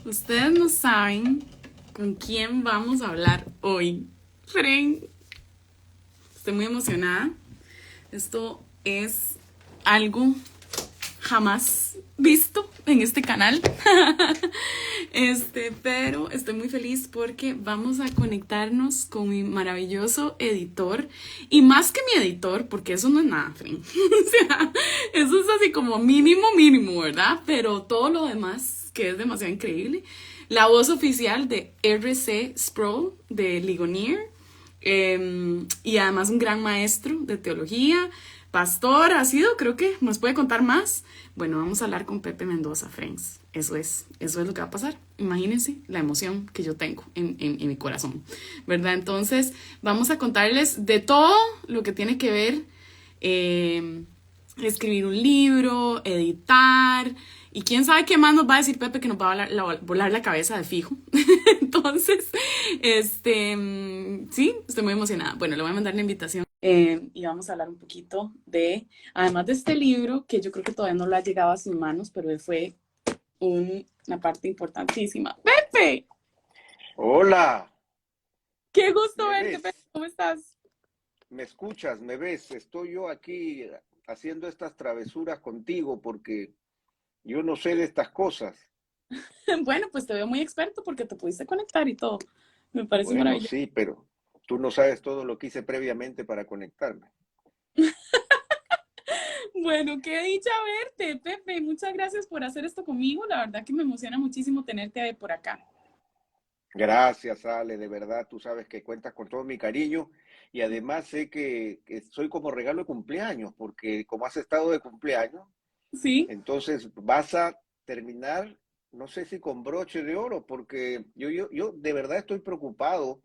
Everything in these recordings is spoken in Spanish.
Ustedes no saben con quién vamos a hablar hoy. Fren, estoy muy emocionada. Esto es algo jamás visto en este canal. Pero estoy muy feliz porque vamos a conectarnos con mi maravilloso editor. Y más que mi editor, porque eso no es nada, Fren. O sea, eso es así como mínimo, mínimo, ¿verdad? Pero todo lo demás, que es demasiado increíble. La voz oficial de R.C. Sproul, de Ligonier. Y además un gran maestro de teología, pastor ha sido, creo que nos puede contar más. Bueno, vamos a hablar con Pepe Mendoza, friends. Eso es lo que va a pasar. Imagínense la emoción que yo tengo en mi corazón, ¿verdad? Entonces, vamos a contarles de todo lo que tiene que ver eh, escribir un libro, editar, y quién sabe qué más nos va a decir Pepe que nos va a volar la cabeza de fijo. Entonces, sí, estoy muy emocionada. Bueno, le voy a mandar la invitación y vamos a hablar un poquito de, además de este libro, que yo creo que todavía no lo ha llegado a sus manos, pero fue una parte importantísima. Pepe, Hola, qué gusto ¿me verte, Pepe, ves? ¿cómo estás? ¿Me escuchas? ¿Me ves? Estoy yo aquí haciendo estas travesuras contigo porque yo no sé de estas cosas. Bueno, pues te veo muy experto porque te pudiste conectar y todo. Me parece Bueno, maravilloso. sí, pero tú no sabes todo lo que hice previamente para conectarme. Bueno, qué dicha verte, Pepe. Muchas gracias por hacer esto conmigo. La verdad que me emociona muchísimo tenerte por acá. Gracias, Ale, de verdad, tú sabes que cuentas con todo mi cariño y además sé que soy como regalo de cumpleaños porque como has estado de cumpleaños, Sí, entonces vas a terminar, no sé si con broche de oro, porque yo de verdad estoy preocupado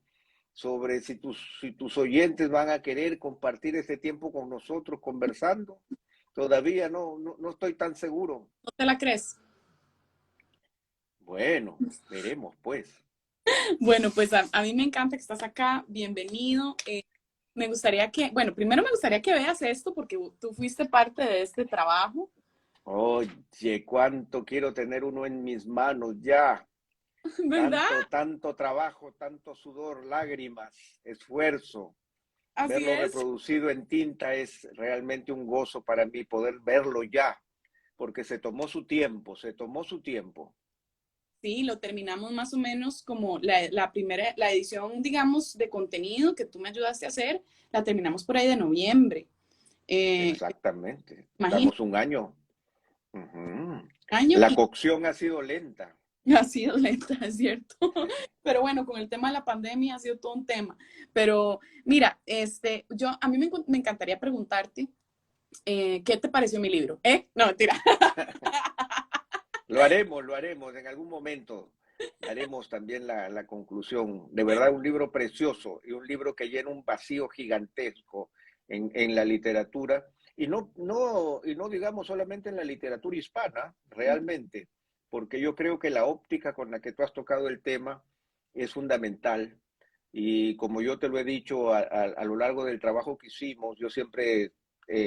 sobre si tus oyentes van a querer compartir ese tiempo con nosotros conversando. Todavía no estoy tan seguro. no te la crees. Bueno, veremos pues. Bueno, pues a mí me encanta que estás acá. Bienvenido. Me gustaría que, bueno, primero me gustaría que veas esto porque tú fuiste parte de este trabajo, Oye, cuánto quiero tener uno en mis manos ya. ¿verdad? Tanto trabajo, tanto sudor, lágrimas, esfuerzo. Así Verlo es. reproducido en tinta es realmente un gozo para mí poder verlo ya, porque se tomó su tiempo, se tomó su tiempo. Sí, lo terminamos más o menos como la primera, la edición, digamos, de contenido que tú me ayudaste a hacer, la terminamos por ahí de noviembre. Eh, Exactamente. Imagínate, Vamos un año. Ujú. un año La y cocción ha sido lenta. ha sido lenta, es cierto. Pero bueno, con el tema de la pandemia ha sido todo un tema. Pero mira, a mí me encantaría preguntarte, ¿qué te pareció mi libro? ¿Eh? No, mentira. Lo haremos en algún momento. Daremos también la conclusión. De verdad, un libro precioso y un libro que llena un vacío gigantesco en la literatura. Y no digamos solamente en la literatura hispana, realmente, porque yo creo que la óptica con la que tú has tocado el tema es fundamental. Y como yo te lo he dicho a lo largo del trabajo que hicimos, yo siempre,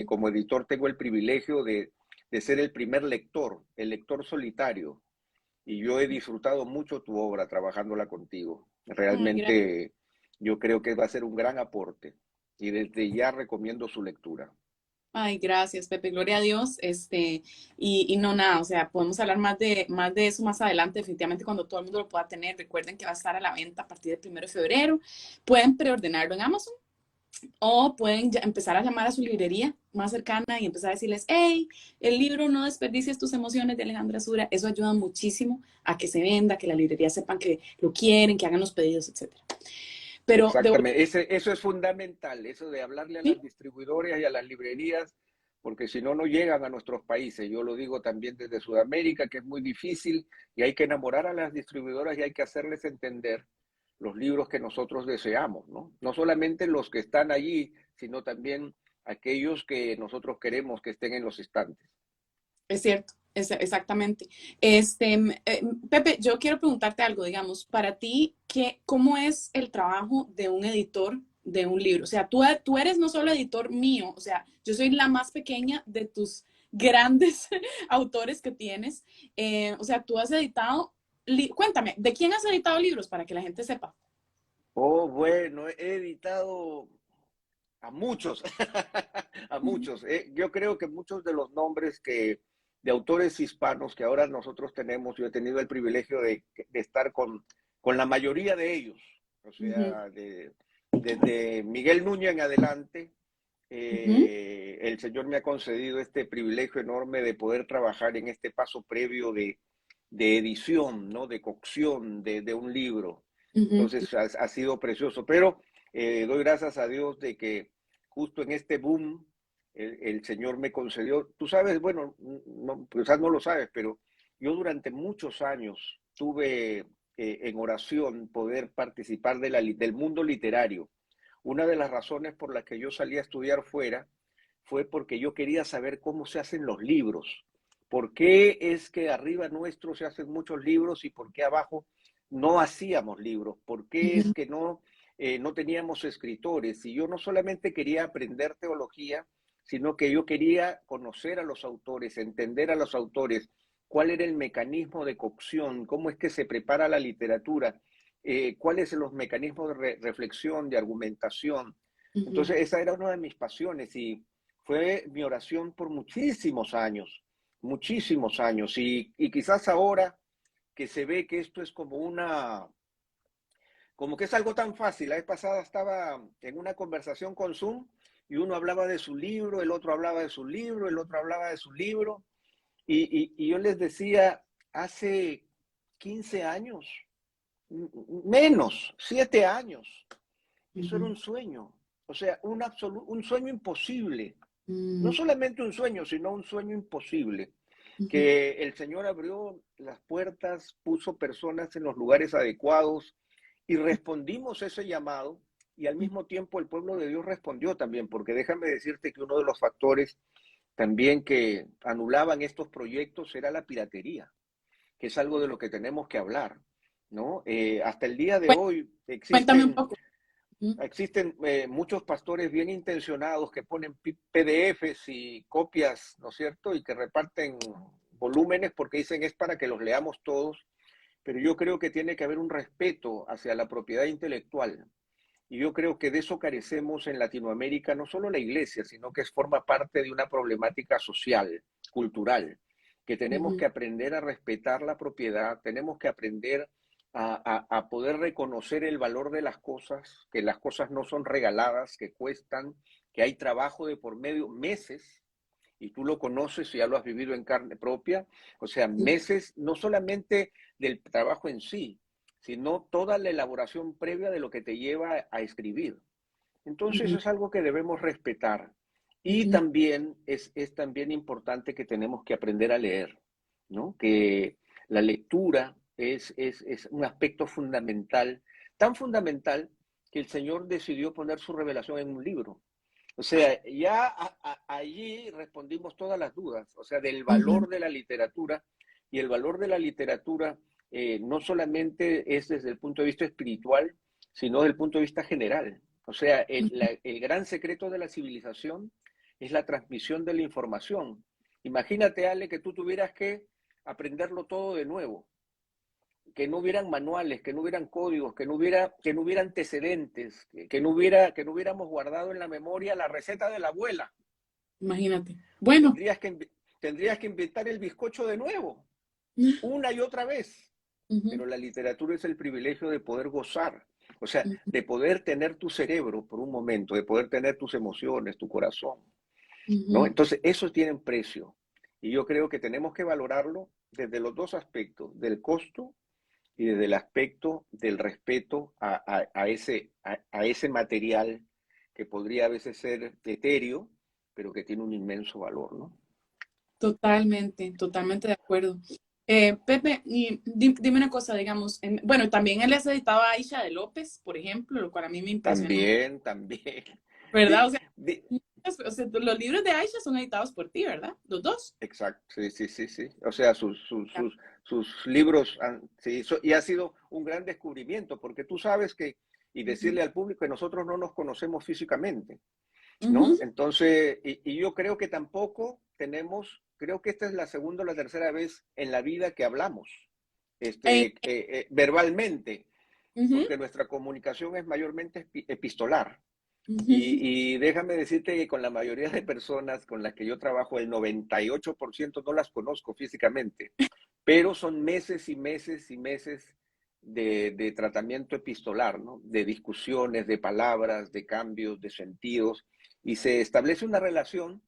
como editor, tengo el privilegio de ser el primer lector, el lector solitario. Y yo he disfrutado mucho tu obra trabajándola contigo. Ay, Realmente yo creo que va a ser un gran aporte y desde ya recomiendo su lectura. ay, gracias, Pepe, gloria a Dios. Y no nada, o sea, podemos hablar más de eso más adelante, definitivamente cuando todo el mundo lo pueda tener. Recuerden que va a estar a la venta a partir del 1 de febrero. Pueden preordenarlo en Amazon o pueden empezar a llamar a su librería más cercana y empezar a decirles, hey, el libro No desperdicies tus emociones de Alejandra Sura. Eso ayuda muchísimo a que se venda, que la librería sepan que lo quieren, que hagan los pedidos, etcétera. Pero de Exactamente, eso es fundamental, eso de hablarle a las sí, distribuidoras y a las librerías, porque si no, no llegan a nuestros países. Yo lo digo también desde Sudamérica, que es muy difícil y hay que enamorar a las distribuidoras y hay que hacerles entender los libros que nosotros deseamos, ¿no? No solamente los que están allí, sino también aquellos que nosotros queremos que estén en los estantes. es cierto, exactamente. Pepe, yo quiero preguntarte algo, digamos, para ti, ¿cómo es el trabajo de un editor de un libro? O sea, tú eres no solo editor mío, o sea, yo soy la más pequeña de tus grandes autores que tienes. O sea, tú has editado Cuéntame, ¿de quién has editado libros para que la gente sepa? Oh, bueno, he editado a muchos, a Ujú, muchos. Yo creo que muchos de los nombres de autores hispanos que ahora nosotros tenemos, yo he tenido el privilegio de estar con la mayoría de ellos, o ujú, sea, desde Miguel Núñez en adelante, ujú, el Señor me ha concedido este privilegio enorme de poder trabajar en este paso previo de edición, ¿no? De cocción de un libro. ujú, Entonces ha sido precioso, pero doy gracias a Dios de que justo en este boom el Señor me concedió, tú sabes, bueno, no, quizás no lo sabes, pero yo durante muchos años tuve en oración poder participar del mundo literario. Una de las razones por las que yo salí a estudiar fuera fue porque yo quería saber cómo se hacen los libros. ¿Por qué es que arriba nuestro se hacen muchos libros y por qué abajo no hacíamos libros? ¿Por qué es ujú, que no teníamos escritores? Y yo no solamente quería aprender teología, sino que yo quería conocer a los autores, entender a los autores, cuál era el mecanismo de cocción, cómo es que se prepara la literatura, cuáles son los mecanismos de reflexión, de argumentación. ujú. Entonces, esa era una de mis pasiones y fue mi oración por muchísimos años. Y quizás ahora que se ve que esto es como que es algo tan fácil. La vez pasada estaba en una conversación con Zoom y uno hablaba de su libro, el otro hablaba de su libro, el otro hablaba de su libro. Y yo les decía, hace 15 años, menos, 7 años, eso era Ujú, un sueño. O sea, un sueño imposible. No mm, solamente un sueño, sino un sueño imposible. ujú, Que el Señor abrió las puertas, puso personas en los lugares adecuados y respondimos ese llamado y al mismo tiempo el pueblo de Dios respondió también, porque déjame decirte que uno de los factores también que anulaban estos proyectos era la piratería, que es algo de lo que tenemos que hablar, ¿no? Hasta el día de Cué- hoy Cuéntame un existen poco. Ujú, Existen muchos pastores bien intencionados que ponen PDFs y copias, ¿no es cierto? Y que reparten volúmenes porque dicen es para que los leamos todos, pero yo creo que tiene que haber un respeto hacia la propiedad intelectual. Y yo creo que de eso carecemos en Latinoamérica, no solo la iglesia, sino que forma parte de una problemática social, cultural, que tenemos ujú, que aprender a respetar la propiedad, tenemos que aprender a poder reconocer el valor de las cosas, que las cosas no son regaladas, que cuestan, que hay trabajo de por medio, meses, y tú lo conoces y ya lo has vivido en carne propia, o sea, ujú, meses no solamente del trabajo en sí, sino toda la elaboración previa de lo que te lleva a escribir. Entonces ujú, eso es algo que debemos respetar. Y ujú, también es también importante que tenemos que aprender a leer, ¿no? Que la lectura es un aspecto fundamental, tan fundamental que el Señor decidió poner su revelación en un libro. O sea, ya allí respondimos todas las dudas, o sea, del ujú, valor de la literatura. Y el valor de la literatura no solamente es desde el punto de vista espiritual, sino desde el punto de vista general. O sea, el gran secreto de la civilización es la transmisión de la información. Imagínate, Ale, que tú tuvieras que aprenderlo todo de nuevo, que no hubieran manuales, que no hubieran códigos, que no hubiera antecedentes, que no hubiéramos guardado en la memoria la receta de la abuela. imagínate. Bueno, Tendrías que, tendrías que inventar el bizcocho de nuevo, una y otra vez. ujú, Pero la literatura es el privilegio de poder gozar, o sea, ujú, de poder tener tu cerebro por un momento, de poder tener tus emociones, tu corazón, ¿no? ujú. Entonces, esos tienen precio. Y yo creo que tenemos que valorarlo desde los dos aspectos, del costo y desde el aspecto del respeto a ese material que podría a veces ser etéreo, pero que tiene un inmenso valor, ¿no? Totalmente, totalmente de acuerdo. Pepe, y dime una cosa, digamos, bueno, también él has editado a Aisha de López, por ejemplo, lo cual a mí me impresionó, También, también. ¿verdad? Di- O sea, di- o sea, los libros de Aisha son editados por ti, ¿verdad? Los dos. Exacto, sí, sí, sí, sí. O sea, sus libros sí, y ha sido un gran descubrimiento, porque tú sabes que, y Ujú, decirle al público que nosotros no nos conocemos físicamente, ¿no? ujú, Entonces, y yo creo que tampoco creo que esta es la segunda o la tercera vez en la vida que hablamos. Eh, verbalmente, ujú, porque nuestra comunicación es mayormente epistolar. ujú, Y déjame decirte que con la mayoría de personas con las que yo trabajo, el 98% no las conozco físicamente, pero son meses y meses y meses de tratamiento epistolar, ¿no? De discusiones, de palabras, de cambios, de sentidos, y se establece una relación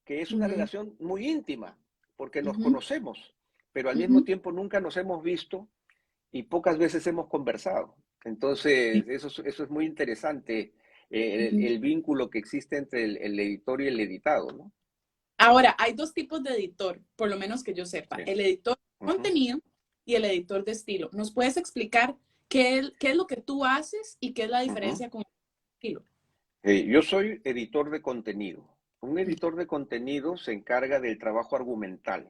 que es una ujú, relación muy íntima, porque nos ujú, conocemos, pero al mismo ujú. tiempo nunca nos hemos visto y pocas veces hemos conversado. Sí, Entonces, eso es muy interesante, ujú. el vínculo que existe entre el editor y el editado, ¿no? Ahora, hay dos tipos de editor, por lo menos que yo sepa, Sí. el editor de Ujú, contenido y el editor de estilo. ¿Nos puedes explicar qué es lo que tú haces y qué es la ujú. diferencia con el estilo? Yo soy editor de contenido. Un editor de contenido se encarga del trabajo argumental,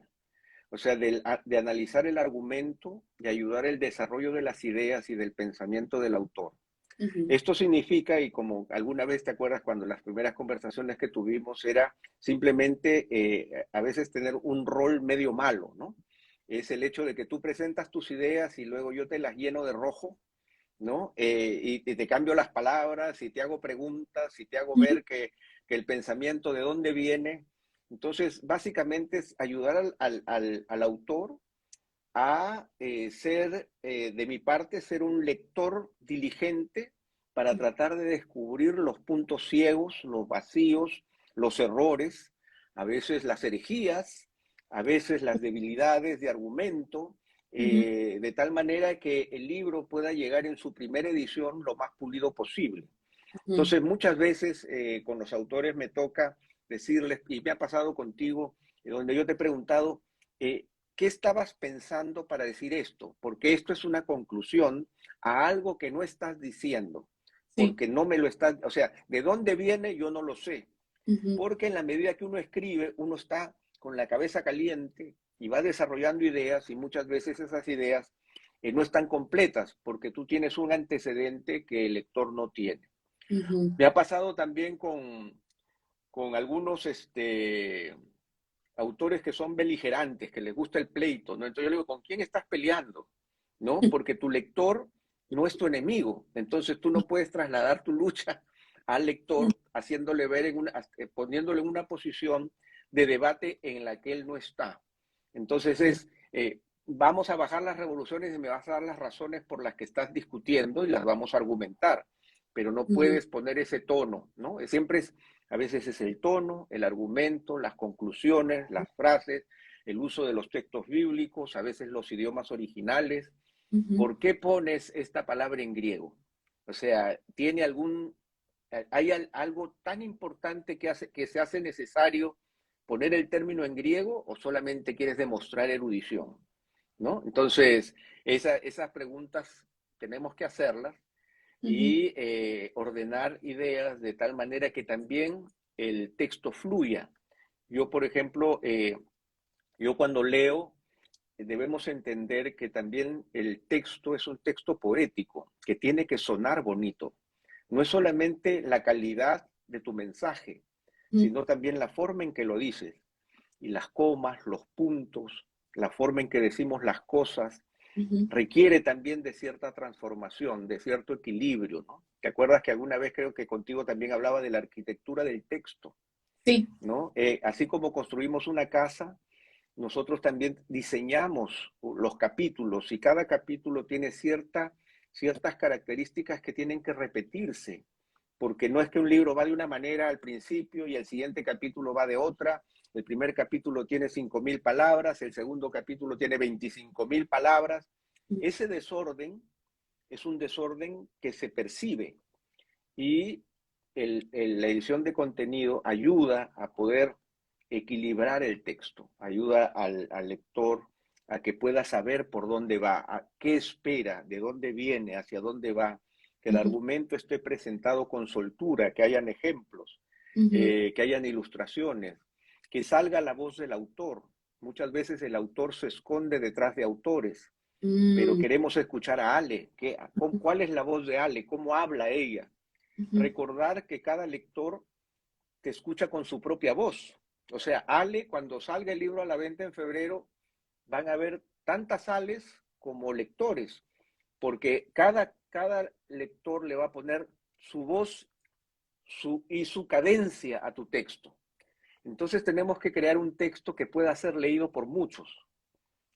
o sea, de analizar el argumento y ayudar el desarrollo de las ideas y del pensamiento del autor. Ujú, Esto significa, y como alguna vez te acuerdas cuando las primeras conversaciones que tuvimos era simplemente a veces tener un rol medio malo, ¿no? Es el hecho de que tú presentas tus ideas y luego yo te las lleno de rojo, ¿no? Y te cambio las palabras y te hago preguntas y te hago ujú, ver que el pensamiento de dónde viene. Entonces, básicamente es ayudar al autor a ser, de mi parte, ser un lector diligente para tratar de descubrir los puntos ciegos, los vacíos, los errores, a veces las herejías, a veces las debilidades de argumento, ujú, de tal manera que el libro pueda llegar en su primera edición lo más pulido posible. ujú, Entonces, muchas veces con los autores me toca decirles, y me ha pasado contigo, donde yo te he preguntado, ¿qué estabas pensando para decir esto? Porque esto es una conclusión a algo que no estás diciendo, sí, porque no me lo estás, o sea, ¿de dónde viene? Yo no lo sé, ujú, porque en la medida que uno escribe, uno está con la cabeza caliente y va desarrollando ideas y muchas veces esas ideas no están completas porque tú tienes un antecedente que el lector no tiene. ujú, Me ha pasado también con algunos autores que son beligerantes, que les gusta el pleito, ¿no? Entonces yo le digo, ¿con quién estás peleando? ¿No? Porque tu lector no es tu enemigo. Entonces tú no puedes trasladar tu lucha al lector haciéndole ver poniéndole en una posición de debate en la que él no está. Entonces vamos a bajar las revoluciones y me vas a dar las razones por las que estás discutiendo y las vamos a argumentar, pero no ujú, puedes poner ese tono, ¿no? Siempre a veces es el tono, el argumento, las conclusiones, las frases, el uso de los textos bíblicos, a veces los idiomas originales. ujú. ¿Por qué pones esta palabra en griego? O sea, ¿tiene hay algo tan importante que se hace necesario poner el término en griego o solamente quieres demostrar erudición? ¿No? Entonces, esas preguntas tenemos que hacerlas Ujú, y ordenar ideas de tal manera que también el texto fluya. Yo, por ejemplo, yo cuando leo, debemos entender que también el texto es un texto poético, que tiene que sonar bonito. No es solamente la calidad de tu mensaje, ujú, sino también la forma en que lo dices, y las comas, los puntos, la forma en que decimos las cosas, ujú. requiere también de cierta transformación, de cierto equilibrio, ¿no? ¿Te acuerdas que alguna vez creo que contigo también hablaba de la arquitectura del texto, Sí, ¿no? Así como construimos una casa, nosotros también diseñamos los capítulos y cada capítulo tiene ciertas características que tienen que repetirse, porque no es que un libro va de una manera al principio y el siguiente capítulo va de otra. El primer capítulo tiene 5.000 palabras, el segundo capítulo tiene 25.000 palabras. Ese desorden es un desorden que se percibe y la edición de contenido ayuda a poder equilibrar el texto, ayuda al lector a que pueda saber por dónde va, a qué espera, de dónde viene, hacia dónde va, que el ujú, argumento esté presentado con soltura, que hayan ejemplos, ujú, que hayan ilustraciones, que salga la voz del autor. Muchas veces el autor se esconde detrás de autores, pero mm, queremos escuchar a Ale. ¿Cuál es la voz de Ale? ¿Cómo habla ella? ujú, Recordar que cada lector te escucha con su propia voz. O sea, Ale, cuando salga el libro a la venta en febrero, van a haber tantas Ales como lectores, porque cada lector le va a poner su voz y su cadencia a tu texto. Entonces tenemos que crear un texto que pueda ser leído por muchos.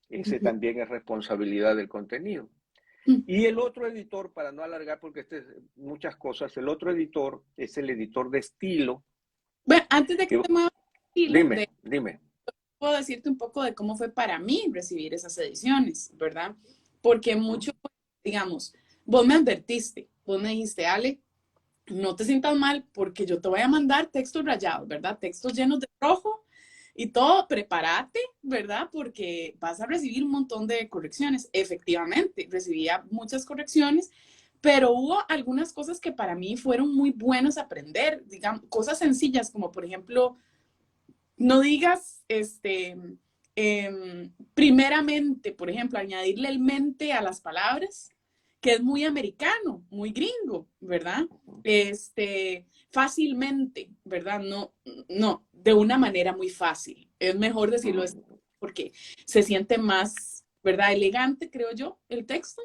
Ese Ujú. también es responsabilidad del contenido. Y el otro editor, para no alargar, porque este es muchas cosas, el otro editor es el editor de estilo. Bueno, antes de que Que, te muevas al estilo, dime. puedo decirte un poco de cómo fue para mí recibir esas ediciones, ¿verdad? Porque mucho, digamos, vos me advertiste, vos me dijiste, Ale, no te sientas mal porque yo te voy a mandar textos rayados, ¿verdad? Textos llenos de rojo y todo, prepárate, ¿verdad? Porque vas a recibir un montón de correcciones. Efectivamente, recibía muchas correcciones, pero hubo algunas cosas que para mí fueron muy buenos aprender, digamos, cosas sencillas como por ejemplo, no digas, primeramente, por ejemplo, añadirle el mente a las palabras, que es muy americano, muy gringo, ¿verdad? Fácilmente, ¿verdad? No, no, de una manera muy fácil. Es mejor decirlo así porque se siente más, ¿verdad? Elegante, creo yo, el texto.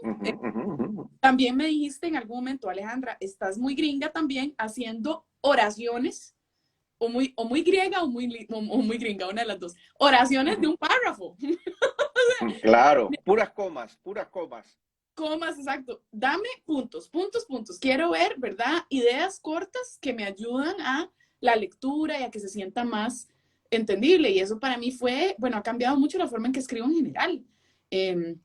También me dijiste en algún momento, Alejandra, estás muy gringa también haciendo oraciones o muy griega o muy gringa, una de las dos. Oraciones de un párrafo. Claro, puras comas, puras comas. Comas, exacto. Dame puntos, puntos, puntos. Quiero ver, ¿verdad? Ideas cortas que me ayudan a la lectura y a que se sienta más entendible. Y eso para mí fue, bueno, ha cambiado mucho la forma en que escribo en general. En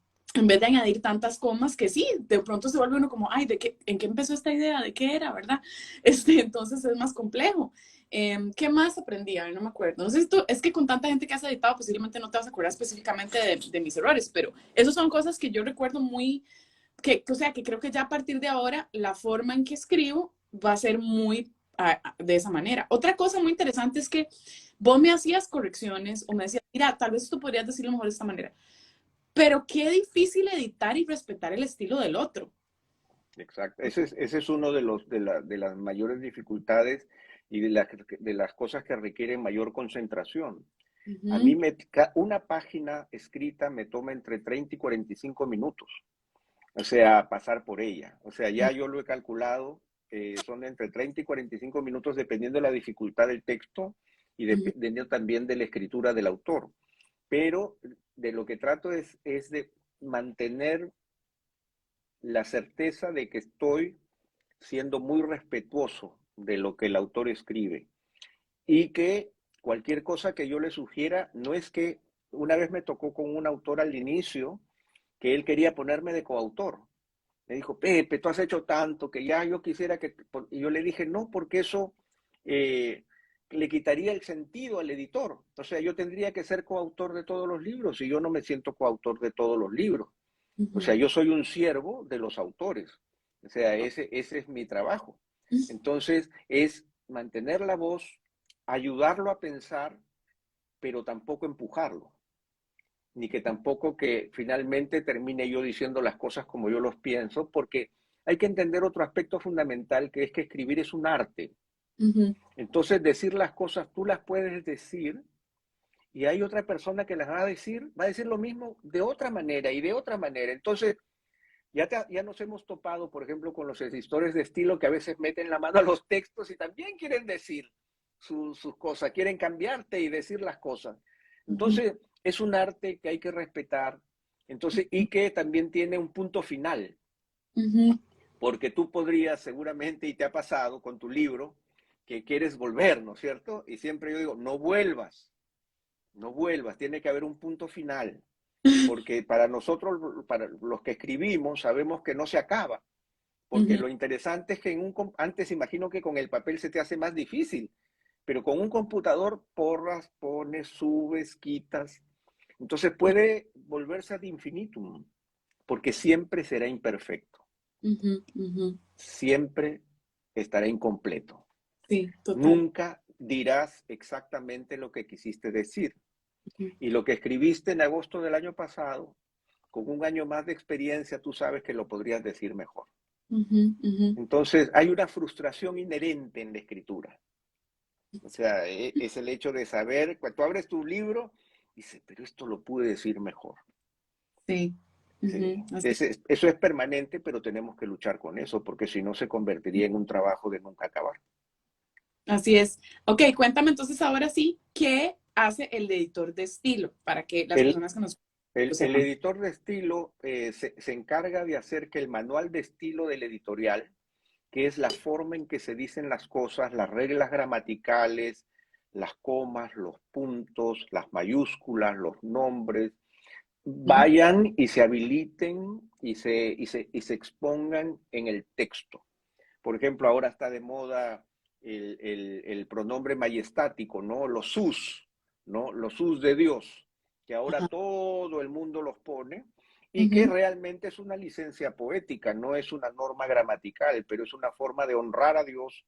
vez de añadir tantas comas que sí, de pronto se vuelve uno como, ay, ¿en qué empezó esta idea? ¿De qué era, verdad? Entonces es más complejo. ¿Qué más aprendí? A ver, no me acuerdo. No sé si tú, es que con tanta gente que has editado, posiblemente no te vas a acordar específicamente de mis errores, pero esas son cosas que yo recuerdo muy, o sea, que creo que ya a partir de ahora la forma en que escribo va a ser muy de esa manera. Otra cosa muy interesante es que vos me hacías correcciones o me decías, mira, tal vez tú podrías decirlo mejor de esta manera, pero qué difícil editar y respetar el estilo del otro. Exacto. Ese es uno de las mayores dificultades y de las cosas que requieren mayor concentración. Uh A -huh. mí una página escrita me toma entre 30 y 45 minutos, o sea, pasar por ella. O sea, ya yo lo he calculado, son entre 30 y 45 minutos dependiendo de la dificultad del texto y Uh -huh. dependiendo también de la escritura del autor. Pero de lo que trato es de mantener la certeza de que estoy siendo muy respetuoso de lo que el autor escribe y que cualquier cosa que yo le sugiera, no es que una vez me tocó con un autor al inicio que él quería ponerme de coautor. Me dijo, Pepe, tú has hecho tanto que ya yo quisiera que... Y yo le dije, no, porque eso le quitaría el sentido al editor. O sea, yo tendría que ser coautor de todos los libros y yo no me siento coautor de todos los libros. Uh O -huh. sea, yo soy un siervo de los autores. O sea, ese es mi trabajo. Entonces, es mantener la voz, ayudarlo a pensar, pero tampoco empujarlo. Ni que tampoco que finalmente termine yo diciendo las cosas como yo los pienso, porque hay que entender otro aspecto fundamental, que es que escribir es un arte. Uh -huh. Entonces, decir las cosas, tú las puedes decir, y hay otra persona que las va a decir lo mismo de otra manera y de otra manera. Entonces, ya nos hemos topado, por ejemplo, con los editores de estilo que a veces meten la mano a los textos y también quieren decir sus cosas, quieren cambiarte y decir las cosas. Uh -huh. Entonces, es un arte que hay que respetar, entonces, y que también tiene un punto final, Uh -huh. porque tú podrías seguramente, y te ha pasado con tu libro, que quieres volver, ¿no es cierto? Y siempre yo digo, no vuelvas, no vuelvas, tiene que haber un punto final, porque para nosotros, para los que escribimos, sabemos que no se acaba, Uh porque -huh. lo interesante es que antes imagino que con el papel se te hace más difícil, pero con un computador porras, pones, subes, quitas, entonces puede volverse ad infinitum, porque siempre será imperfecto, Uh -huh. Uh -huh. siempre estará incompleto, Sí, total. nunca dirás exactamente lo que quisiste decir. Uh -huh. Y lo que escribiste en agosto del año pasado, con un año más de experiencia, tú sabes que lo podrías decir mejor. Uh -huh. Uh -huh. Entonces, hay una frustración inherente en la escritura. O sea, es el hecho de saber, cuando tú abres tu libro, dices, pero esto lo pude decir mejor. Sí. Sí. Ujú, así, Eso es permanente, pero tenemos que luchar con eso, porque si no se convertiría en un trabajo de nunca acabar. así es. Ok, cuéntame entonces ahora sí, ¿qué hace el editor de estilo para que las El, personas que nos lo el sepan? editor de estilo se encarga de hacer que el manual de estilo del editorial, que es la forma en que se dicen las cosas, las reglas gramaticales, las comas, los puntos, las mayúsculas, los nombres, Ujú, vayan y se habiliten y se expongan en el texto. Por ejemplo, ahora está de moda el pronombre majestático, ¿no? Los sus, ¿no? Los sus de Dios, que ahora ajá, todo el mundo los pone y que ujú, realmente es una licencia poética, no es una norma gramatical, pero es una forma de honrar a Dios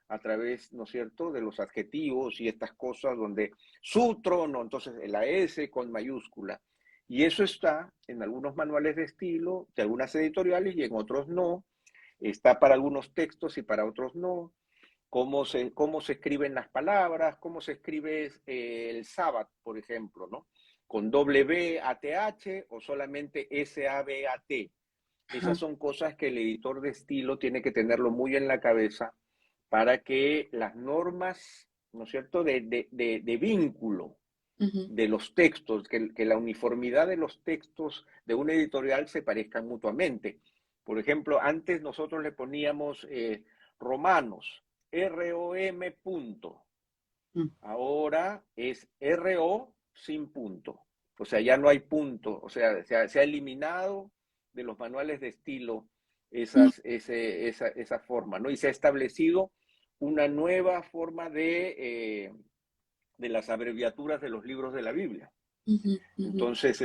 a través, ¿no es cierto?, de los adjetivos y estas cosas donde su trono, entonces la S con mayúscula. Y eso está en algunos manuales de estilo, de algunas editoriales y en otros no. Está para algunos textos y para otros no. Cómo se escriben las palabras, cómo se escribe el sábado, por ejemplo, ¿no? Con W-A-T-H o solamente S-A-B-A-T. Esas ajá, son cosas que el editor de estilo tiene que tenerlo muy en la cabeza para que las normas, ¿no es cierto?, de vínculo ujú, de los textos, que la uniformidad de los textos de una editorial se parezcan mutuamente. Por ejemplo, antes nosotros le poníamos romanos, R-O-M punto. ujú, Ahora es R-O sin punto. O sea, ya no hay punto. O sea, se ha eliminado de los manuales de estilo ujú, esa forma, ¿no? Y se ha establecido una nueva forma de las abreviaturas de los libros de la Biblia. ujú, ujú, Entonces,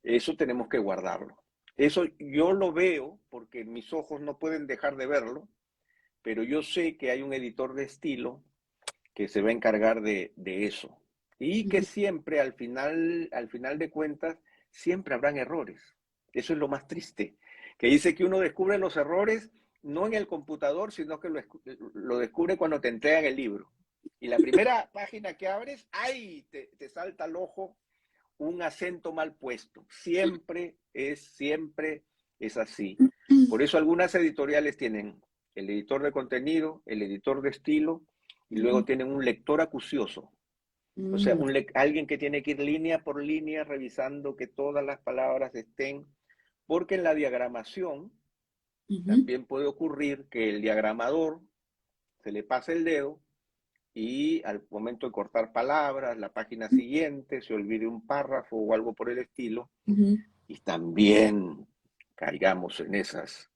eso tenemos que guardarlo. Eso yo lo veo porque mis ojos no pueden dejar de verlo, pero yo sé que hay un editor de estilo que se va a encargar de eso. Y que ujú. siempre, al final de cuentas, siempre habrán errores. Eso es lo más triste. Que dice que uno descubre los errores no en el computador, sino que lo descubre cuando te entregan el libro. Y la primera página que abres, ¡ay! Te salta al ojo un acento mal puesto. Siempre es así. Por eso algunas editoriales tienen el editor de contenido, el editor de estilo, y luego tienen un lector acucioso. O sea, Mm, alguien que tiene que ir línea por línea revisando que todas las palabras estén, porque en la diagramación ujú, también puede ocurrir que el diagramador se le pase el dedo y al momento de cortar palabras, la página siguiente, se olvide un párrafo o algo por el estilo, ujú, y también caigamos en esas.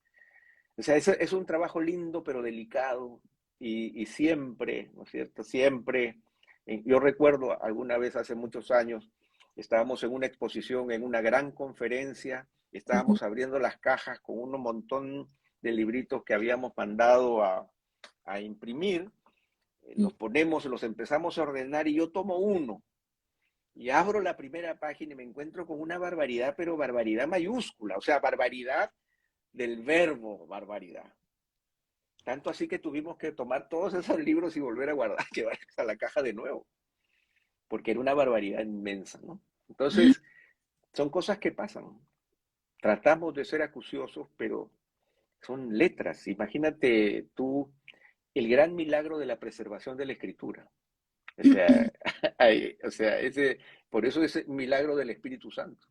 O sea, es un trabajo lindo pero delicado y siempre, ¿no es cierto? Siempre, yo recuerdo alguna vez hace muchos años, estábamos en una exposición, en una gran conferencia, ujú, estábamos abriendo las cajas con un montón de libritos que habíamos mandado a imprimir, ujú. los empezamos a ordenar y yo tomo uno y abro la primera página y me encuentro con una barbaridad, pero barbaridad mayúscula, o sea, barbaridad del verbo barbaridad. Tanto así que tuvimos que tomar todos esos libros y volver a guardar, que vayas a la caja de nuevo, porque era una barbaridad inmensa, ¿no? Entonces, son cosas que pasan. Tratamos de ser acuciosos, pero son letras. Imagínate tú el gran milagro de la preservación de la escritura. O sea, por eso es el milagro del Espíritu Santo.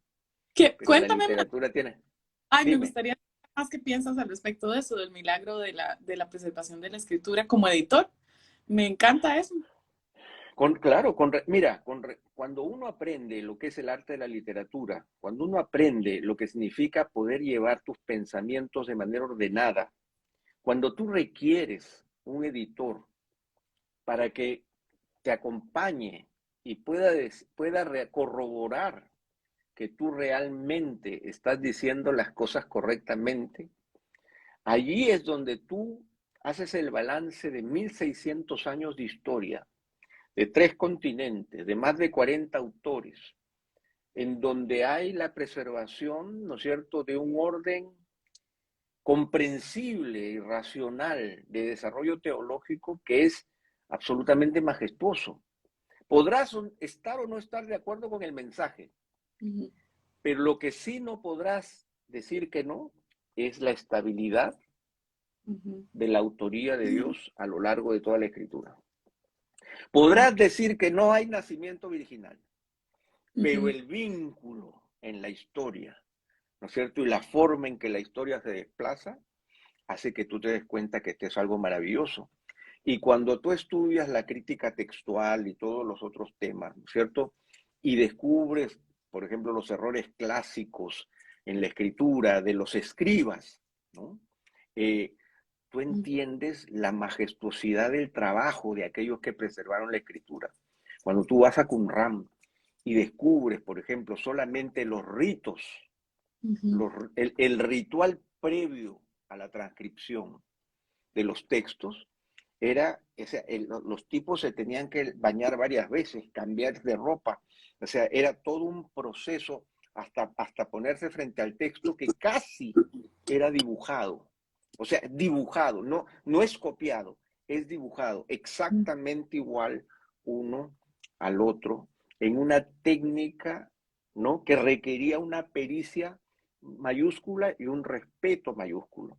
Pero la Cuéntame más. literatura tiene. Ay, me Dime. gustaría saber más qué piensas al respecto de eso, del milagro de la preservación de la escritura como editor. Me encanta eso. Claro, mira, cuando uno aprende lo que es el arte de la literatura, cuando uno aprende lo que significa poder llevar tus pensamientos de manera ordenada, cuando tú requieres un editor para que te acompañe y pueda corroborar que tú realmente estás diciendo las cosas correctamente, allí es donde tú haces el balance de 1600 años de historia, de 3 continentes, de más de 40 autores, en donde hay la preservación, ¿no es cierto?, de un orden comprensible y racional de desarrollo teológico que es absolutamente majestuoso. Podrás estar o no estar de acuerdo con el mensaje, Ujú, Pero lo que sí no podrás decir que no es la estabilidad Ujú, de la autoría de Dios a lo largo de toda la Escritura. Podrás decir que no hay nacimiento virginal, pero ujú, el vínculo en la historia, ¿no es cierto? Y la forma en que la historia se desplaza hace que tú te des cuenta que esto es algo maravilloso. Y cuando tú estudias la crítica textual y todos los otros temas, ¿no es cierto? Y descubres, por ejemplo, los errores clásicos en la escritura de los escribas, ¿no? Eh, Tú entiendes la majestuosidad del trabajo de aquellos que preservaron la escritura. Cuando tú vas a Qumran y descubres, por ejemplo, solamente los ritos, ujú, el ritual previo a la transcripción de los textos, los tipos se tenían que bañar varias veces, cambiar de ropa, o sea, era todo un proceso hasta ponerse frente al texto que casi era dibujado, o sea, dibujado, no es copiado, es dibujado exactamente igual uno al otro en una técnica, ¿no? Que requería una pericia mayúscula y un respeto mayúsculo.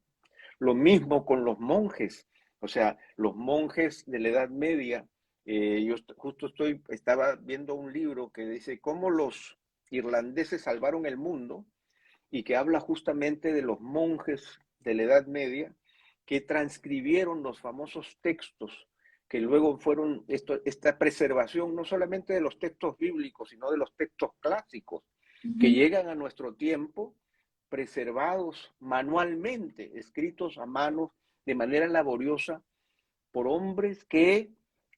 Lo mismo con los monjes, o sea, los monjes de la Edad Media. Yo justo estaba viendo un libro que dice cómo los irlandeses salvaron el mundo y que habla justamente de los monjes de la Edad Media que transcribieron los famosos textos que luego fueron esta preservación no solamente de los textos bíblicos, sino de los textos clásicos que ujú, llegan a nuestro tiempo preservados manualmente, escritos a mano de manera laboriosa por hombres que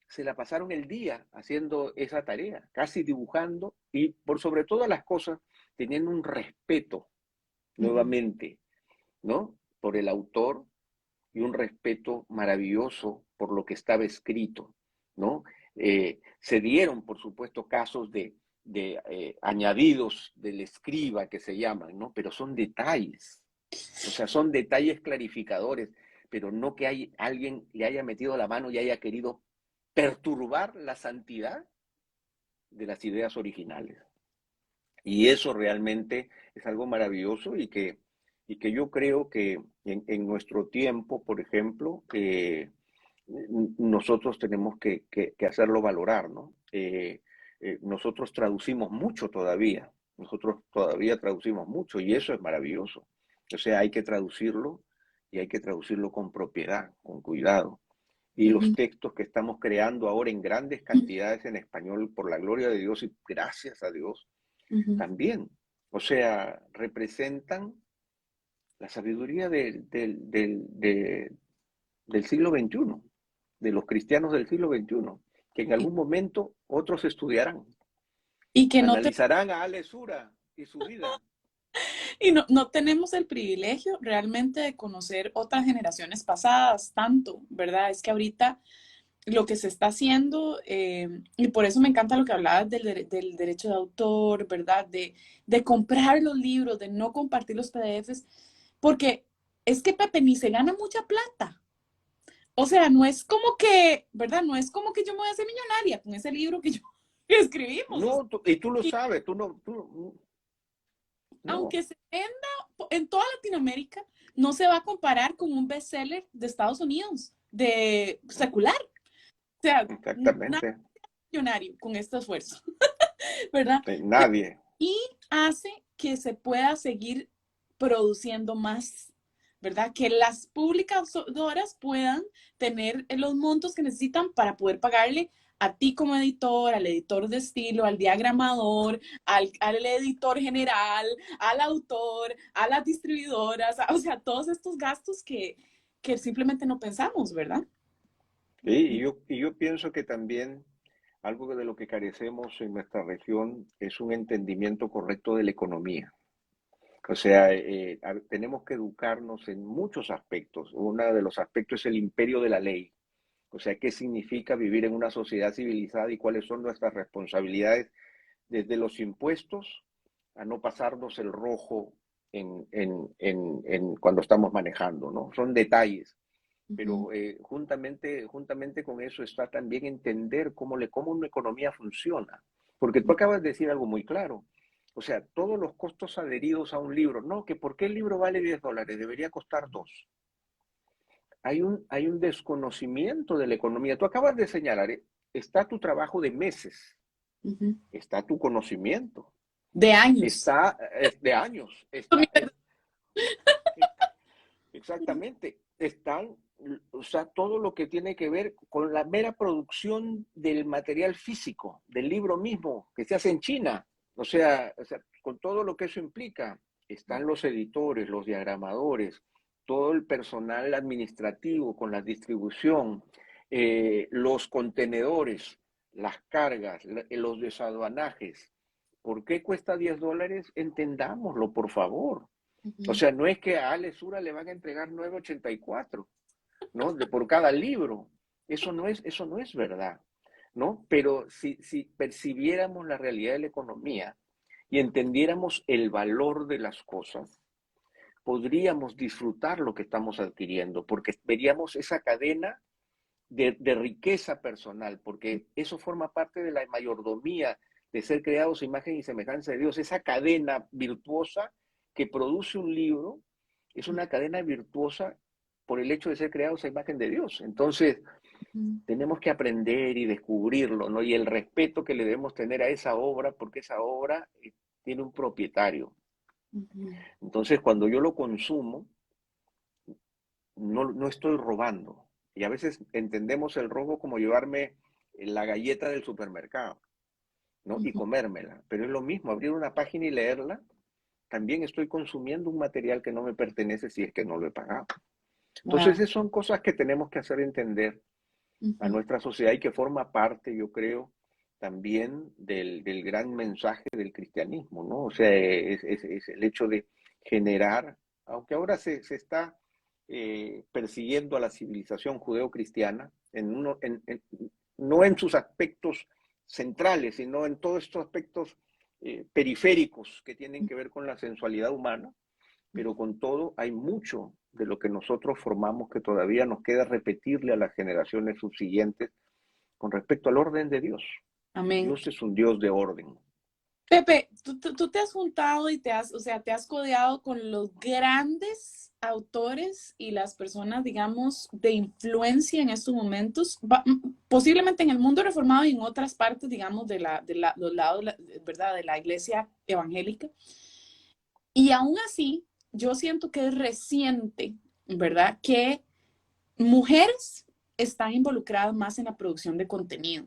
se la pasaron el día haciendo esa tarea, casi dibujando y por sobre todas las cosas teniendo un respeto ujú, nuevamente, ¿no? Por el autor y un respeto maravilloso por lo que estaba escrito, ¿no? Se dieron, por supuesto, casos de añadidos del escriba que se llaman, ¿no? Pero son detalles, o sea, son detalles clarificadores, pero no que alguien le haya metido la mano y haya querido perturbar la santidad de las ideas originales. Y eso realmente es algo maravilloso y que yo creo que en nuestro tiempo, por ejemplo, nosotros tenemos que hacerlo valorar, ¿no? Nosotros traducimos mucho todavía, nosotros todavía traducimos mucho y eso es maravilloso. O sea, hay que traducirlo y hay que traducirlo con propiedad, con cuidado. Y los ujú, textos que estamos creando ahora en grandes cantidades en español, por la gloria de Dios y gracias a Dios, ujú. también. O sea, representan la sabiduría del siglo XXI, de los cristianos del siglo XXI, que en Y, algún momento otros estudiarán, y que no te, analizarán a Ale Sura y su vida. y no, no tenemos el privilegio realmente de conocer otras generaciones pasadas tanto, ¿verdad? Es que ahorita lo que se está haciendo, y por eso me encanta lo que hablabas del derecho de autor, ¿verdad? De comprar los libros, de no compartir los PDFs, porque es que Pepe ni se gana mucha plata. O sea, no es como que, ¿verdad? No es como que yo me voy a hacer millonaria con ese libro que yo que escribimos. O sea, No, y tú lo y sabes, no, aunque se venda en toda Latinoamérica, no se va a comparar con un bestseller de Estados Unidos, de secular. O sea, nada exactamente, millonario con este esfuerzo. ¿Verdad? nadie. Y hace que se pueda seguir produciendo más, ¿verdad? Que las publicadoras puedan tener los montos que necesitan para poder pagarle a ti como editor, al editor de estilo, al diagramador, al editor general, al autor, a las distribuidoras, o sea, todos estos gastos que simplemente no pensamos, ¿verdad? Sí, y yo pienso que también algo de lo que carecemos en nuestra región es un entendimiento correcto de la economía. O sea, tenemos que educarnos en muchos aspectos. Uno de los aspectos es el imperio de la ley. O sea, qué significa vivir en una sociedad civilizada y cuáles son nuestras responsabilidades desde los impuestos a no pasarnos el rojo cuando estamos manejando, ¿no? Son detalles. Ujú, Pero juntamente con eso está también entender cómo una economía funciona. Porque tú acabas de decir algo muy claro. O sea, todos los costos adheridos a un libro. No, que ¿por qué el libro vale $10? Debería costar 2. Hay un desconocimiento de la economía. Tú acabas de señalar, está tu trabajo de meses, Ujú. está tu conocimiento, De años. está de años, exactamente, están, o sea, todo lo que tiene que ver con la mera producción del material físico, del libro mismo, que se hace en China. O sea, con todo lo que eso implica, están los editores, los diagramadores, todo el personal administrativo con la distribución, los contenedores, las cargas, los desaduanajes. ¿Por qué cuesta $10? Entendámoslo, por favor. O Ujú. sea, no es que a Ale Sura le van a entregar 9.84, ¿no? Por cada libro. Eso no es verdad, ¿no? Pero si percibiéramos la realidad de la economía y entendiéramos el valor de las cosas, podríamos disfrutar lo que estamos adquiriendo, porque veríamos esa cadena de riqueza personal, porque eso forma parte de la mayordomía de ser creados a imagen y semejanza de Dios. Esa cadena virtuosa que produce un libro es una cadena virtuosa por el hecho de ser creados a imagen de Dios. Entonces, Ujú. tenemos que aprender y descubrirlo, ¿no? Y el respeto que le debemos tener a esa obra, porque esa obra tiene un propietario. Ujú. Entonces, cuando yo lo consumo, no estoy robando. Y a veces entendemos el robo como llevarme la galleta del supermercado, ¿no? Y Ujú. comérmela. Pero es lo mismo, abrir una página y leerla, también estoy consumiendo un material que no me pertenece si es que no lo he pagado. Entonces, Wow. esas son cosas que tenemos que hacer entender a Ujú. nuestra sociedad y que forma parte, yo creo, también del gran mensaje del cristianismo, ¿no? O sea, es el hecho de generar, aunque ahora se está persiguiendo a la civilización judeo-cristiana, no en sus aspectos centrales, sino en todos estos aspectos periféricos que tienen que ver con la sensualidad humana, pero con todo hay mucho de lo que nosotros formamos que todavía nos queda repetirle a las generaciones subsiguientes con respecto al orden de Dios. Amén. Dios es un Dios de orden. Pepe, tú te has juntado y te has, o sea, te has codeado con los grandes autores y las personas, digamos, de influencia en estos momentos, posiblemente en el mundo reformado y en otras partes, digamos, los lados, ¿verdad?, de la iglesia evangélica. Y aún así, yo siento que es reciente, ¿verdad?, que mujeres están involucradas más en la producción de contenido.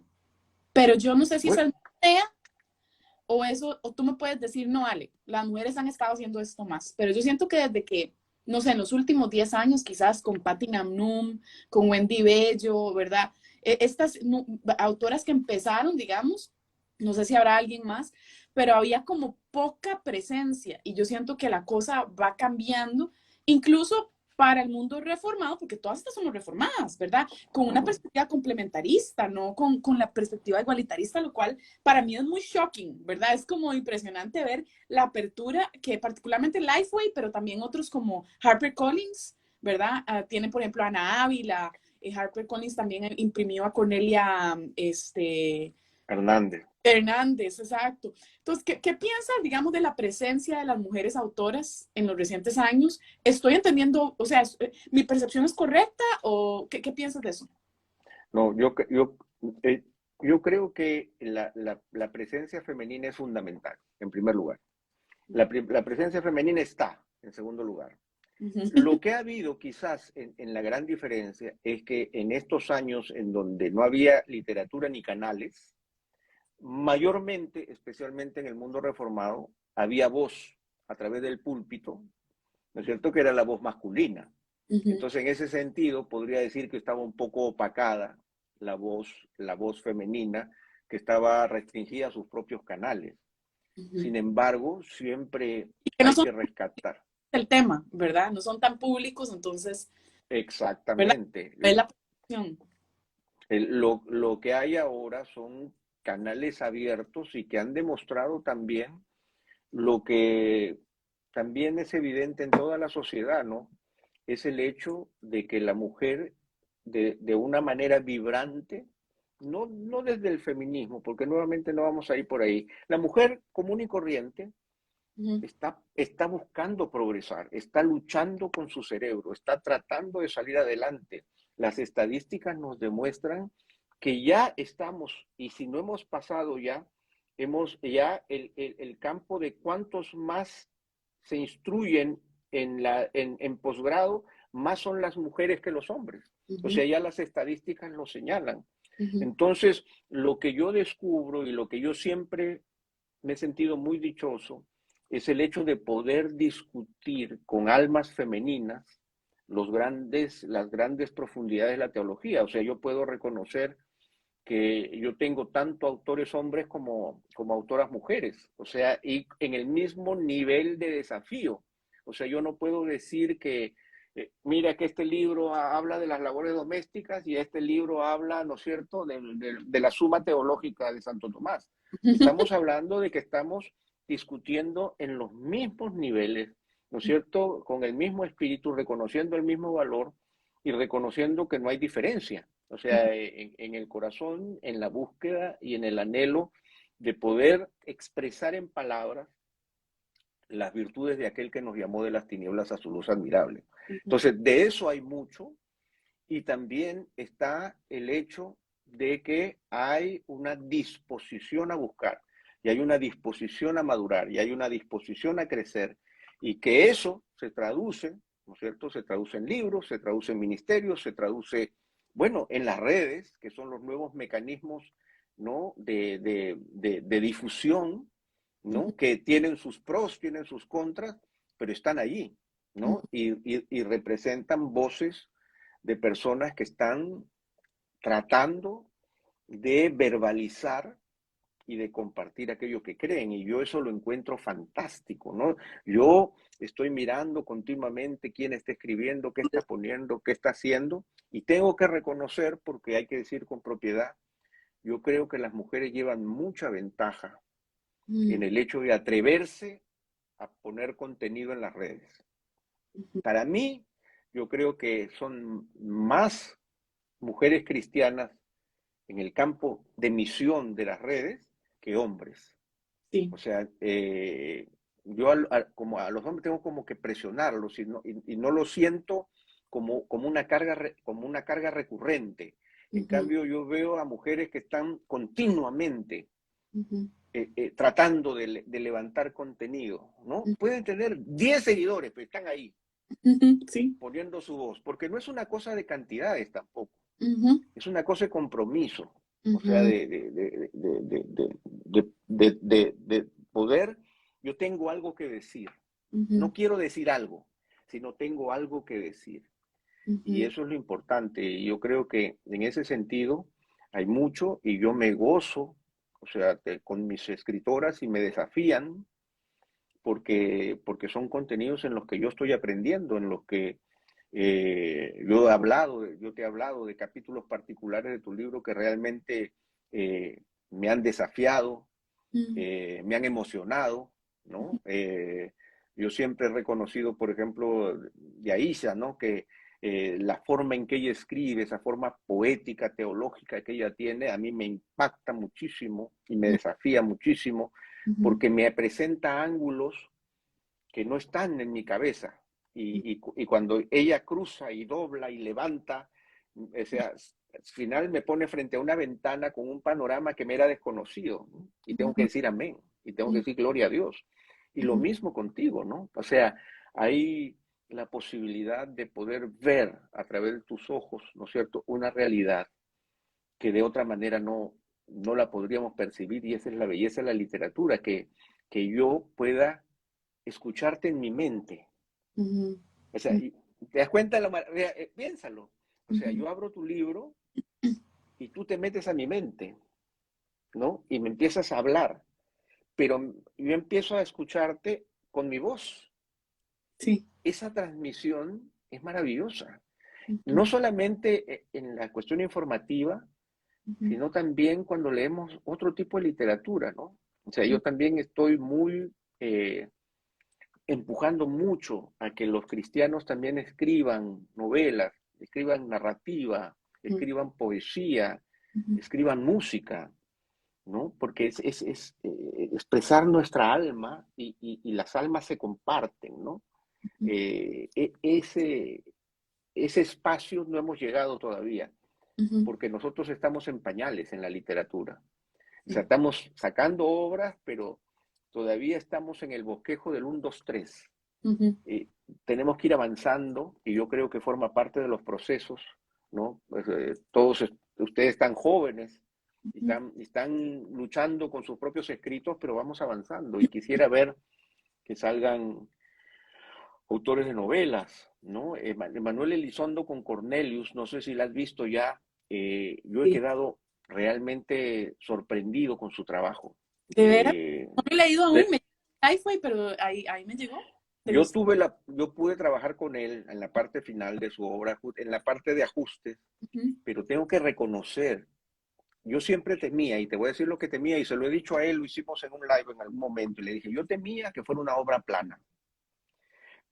Pero yo no sé si es Bueno, el idea o eso, o tú me puedes decir, no, Ale, las mujeres han estado haciendo esto más, pero yo siento que desde que, no sé, en los últimos 10 años, quizás con Patti Namnum, con Wendy Bello, ¿verdad? Estas autoras que empezaron, digamos, no sé si habrá alguien más, pero había como poca presencia y yo siento que la cosa va cambiando, incluso para el mundo reformado, porque todas estas somos reformadas, ¿verdad? Con una perspectiva complementarista, no con la perspectiva igualitarista, lo cual para mí es muy shocking, ¿verdad? Es como impresionante ver la apertura que particularmente Lifeway, pero también otros como HarperCollins, ¿verdad? Tiene, por ejemplo, Ana Ávila, HarperCollins también imprimió a Cornelia Hernández. Hernández, exacto. Entonces, ¿qué piensas, digamos, de la presencia de las mujeres autoras en los recientes años? ¿Estoy entendiendo, o sea, mi percepción es correcta o qué piensas de eso? No, eh, yo creo que la presencia femenina es fundamental, en primer lugar. La presencia femenina está, en segundo lugar. Lo que ha habido quizás en la gran diferencia es que en estos años en donde no había literatura ni canales, mayormente, especialmente en el mundo reformado, había voz a través del púlpito, ¿no es cierto?, que era la voz masculina. Uh -huh. Entonces, en ese sentido, podría decir que estaba un poco opacada la voz femenina, que estaba restringida a sus propios canales. Uh Sin -huh. embargo, siempre Y que no hay son que rescatar. el tema, ¿verdad? No son tan públicos, entonces, ¿verdad? Exactamente. Es la producción. Lo que hay ahora son canales abiertos y que han demostrado también lo que también es evidente en toda la sociedad, ¿no? Es el hecho de que la mujer, de una manera vibrante, no desde el feminismo, porque nuevamente no vamos a ir por ahí. La mujer común y corriente Ujú, está buscando progresar, está luchando con su cerebro, está tratando de salir adelante. Las estadísticas nos demuestran que ya estamos, y si no hemos pasado ya, hemos ya el campo de cuántos más se instruyen en posgrado, más son las mujeres que los hombres. O ujú, sea, ya las estadísticas lo señalan. ujú, Entonces, lo que yo descubro y lo que yo siempre me he sentido muy dichoso es el hecho de poder discutir con almas femeninas las grandes profundidades de la teología. O sea, yo puedo reconocer que yo tengo tanto autores hombres como autoras mujeres, o sea, y en el mismo nivel de desafío. O sea, yo no puedo decir que, mira que este libro habla de las labores domésticas y este libro habla, ¿no es cierto?, de la suma teológica de Santo Tomás. Estamos hablando de que estamos discutiendo en los mismos niveles, ¿no es cierto?, con el mismo espíritu, reconociendo el mismo valor y reconociendo que no hay diferencia. O sea, en el corazón, en la búsqueda y en el anhelo de poder expresar en palabras las virtudes de aquel que nos llamó de las tinieblas a su luz admirable. ujú, Entonces, de eso hay mucho, y también está el hecho de que hay una disposición a buscar, y hay una disposición a madurar, y hay una disposición a crecer, y que eso se traduce, ¿no es cierto? Se traduce en libros, se traduce en ministerios, se traduce, bueno, en las redes, que son los nuevos mecanismos, ¿no?, de difusión, ujú, ¿no?, que tienen sus pros, tienen sus contras, pero están allí, ujú, ¿no? Y representan voces de personas que están tratando de verbalizar y de compartir aquello que creen, y yo eso lo encuentro fantástico, ¿no? Yo estoy mirando continuamente quién está escribiendo, qué está poniendo, qué está haciendo, y tengo que reconocer, porque hay que decir con propiedad, yo creo que las mujeres llevan mucha ventaja en ujú, el hecho de atreverse a poner contenido en las redes. ujú. Para mí, yo creo que son más mujeres cristianas en el campo de misión de las redes que hombres. Sí. O sea, yo como a los hombres tengo como que presionarlos y no lo siento como una carga recurrente. En Ujú, cambio, yo veo a mujeres que están continuamente ujú, tratando de levantar contenido, ¿no? ujú, Pueden tener 10 seguidores, pero están ahí ujú, sí. poniendo su voz, porque no es una cosa de cantidades tampoco. Ujú, Es una cosa de compromiso, o sea, ujú, de poder, yo tengo algo que decir, ujú, no quiero decir algo, sino tengo algo que decir, y ujú, eso es lo importante, y yo creo que en ese sentido hay mucho, y yo me gozo, o sea, con mis escritoras y me desafían, porque son contenidos en los que yo estoy aprendiendo, en los que yo te he hablado de capítulos particulares de tu libro que realmente me han desafiado, ujú, me han emocionado, ¿no? Yo siempre he reconocido, por ejemplo, de Aisha, ¿no?, que la forma en que ella escribe, esa forma poética, teológica que ella tiene, a mí me impacta muchísimo y me desafía muchísimo, ujú, porque me presenta ángulos que no están en mi cabeza. Y cuando ella cruza y dobla y levanta, o sea, al final me pone frente a una ventana con un panorama que me era desconocido, ¿no? Y tengo que ujú, decir amén, y tengo que ujú, decir gloria a Dios. Y lo ujú, mismo contigo, ¿no? O sea, hay la posibilidad de poder ver a través de tus ojos, ¿no es cierto?, una realidad que de otra manera no la podríamos percibir, y esa es la belleza de la literatura, que yo pueda escucharte en mi mente. ujú, O sea, te das cuenta de la maravilla, piénsalo. O sea, ujú, yo abro tu libro y tú te metes a mi mente, ¿no? Y me empiezas a hablar, pero yo empiezo a escucharte con mi voz. sí. Esa transmisión es maravillosa. Ujú, No solamente en la cuestión informativa, ujú, sino también cuando leemos otro tipo de literatura, ¿no? O sea, yo también estoy muy empujando mucho a que los cristianos también escriban novelas, escriban narrativa, ujú, escriban poesía, ujú, escriban música, ¿no? Porque expresar nuestra alma y las almas se comparten, ¿no? ujú, Eh, e- ese, ese espacio no hemos llegado todavía, ujú, porque nosotros estamos en pañales en la literatura. O sea, sí, estamos sacando obras, pero todavía estamos en el bosquejo del 1, 2, 3. ujú, Eh, Tenemos que ir avanzando y yo creo que forma parte de los procesos, ¿no? Pues, ustedes están jóvenes y ujú. están luchando con sus propios escritos, pero vamos avanzando y quisiera ver que salgan autores de novelas, ¿no? Manuel Elizondo con Cornelius, no sé si la has visto ya, yo he Sí. quedado realmente sorprendido con su trabajo. De veras, Eh, no lo he leído aún, de- ahí fue, pero ahí me llegó. ¿Te yo gusta? yo pude trabajar con él en la parte final de su obra, en la parte de ajustes, Ujú, pero tengo que reconocer, yo siempre temía, y te voy a decir lo que temía, y se lo he dicho a él, lo hicimos en un live en algún momento, y le dije, yo temía que fuera una obra plana,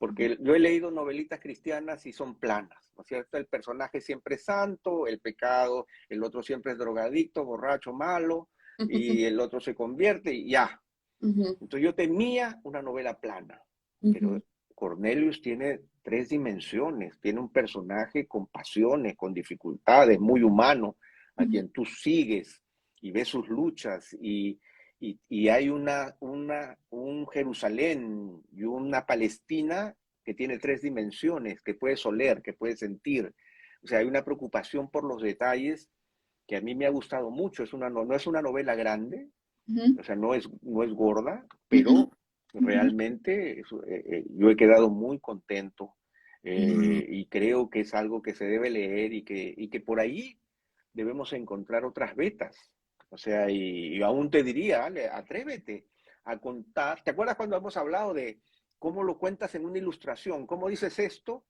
ujú, porque yo he leído novelitas cristianas y son planas, ¿no es cierto? El personaje siempre es santo, el pecado, el otro siempre es drogadicto, borracho, malo, y el otro se convierte y ya. ujú, Entonces yo temía una novela plana, pero ujú, Cornelius tiene tres dimensiones, tiene un personaje con pasiones, con dificultades, muy humano, a ujú, quien tú sigues y ves sus luchas y hay un Jerusalén y una Palestina que tiene tres dimensiones, que puedes oler, que puedes sentir. O sea, hay una preocupación por los detalles que a mí me ha gustado mucho. No es una novela grande, ujú, o sea, no es gorda, ujú, pero realmente yo he quedado muy contento ujú. y creo que es algo que se debe leer y que por ahí debemos encontrar otras vetas. O sea, y aún te diría, Ale, atrévete a contar. ¿Te acuerdas cuando hemos hablado de cómo lo cuentas en una ilustración? ¿Cómo dices esto?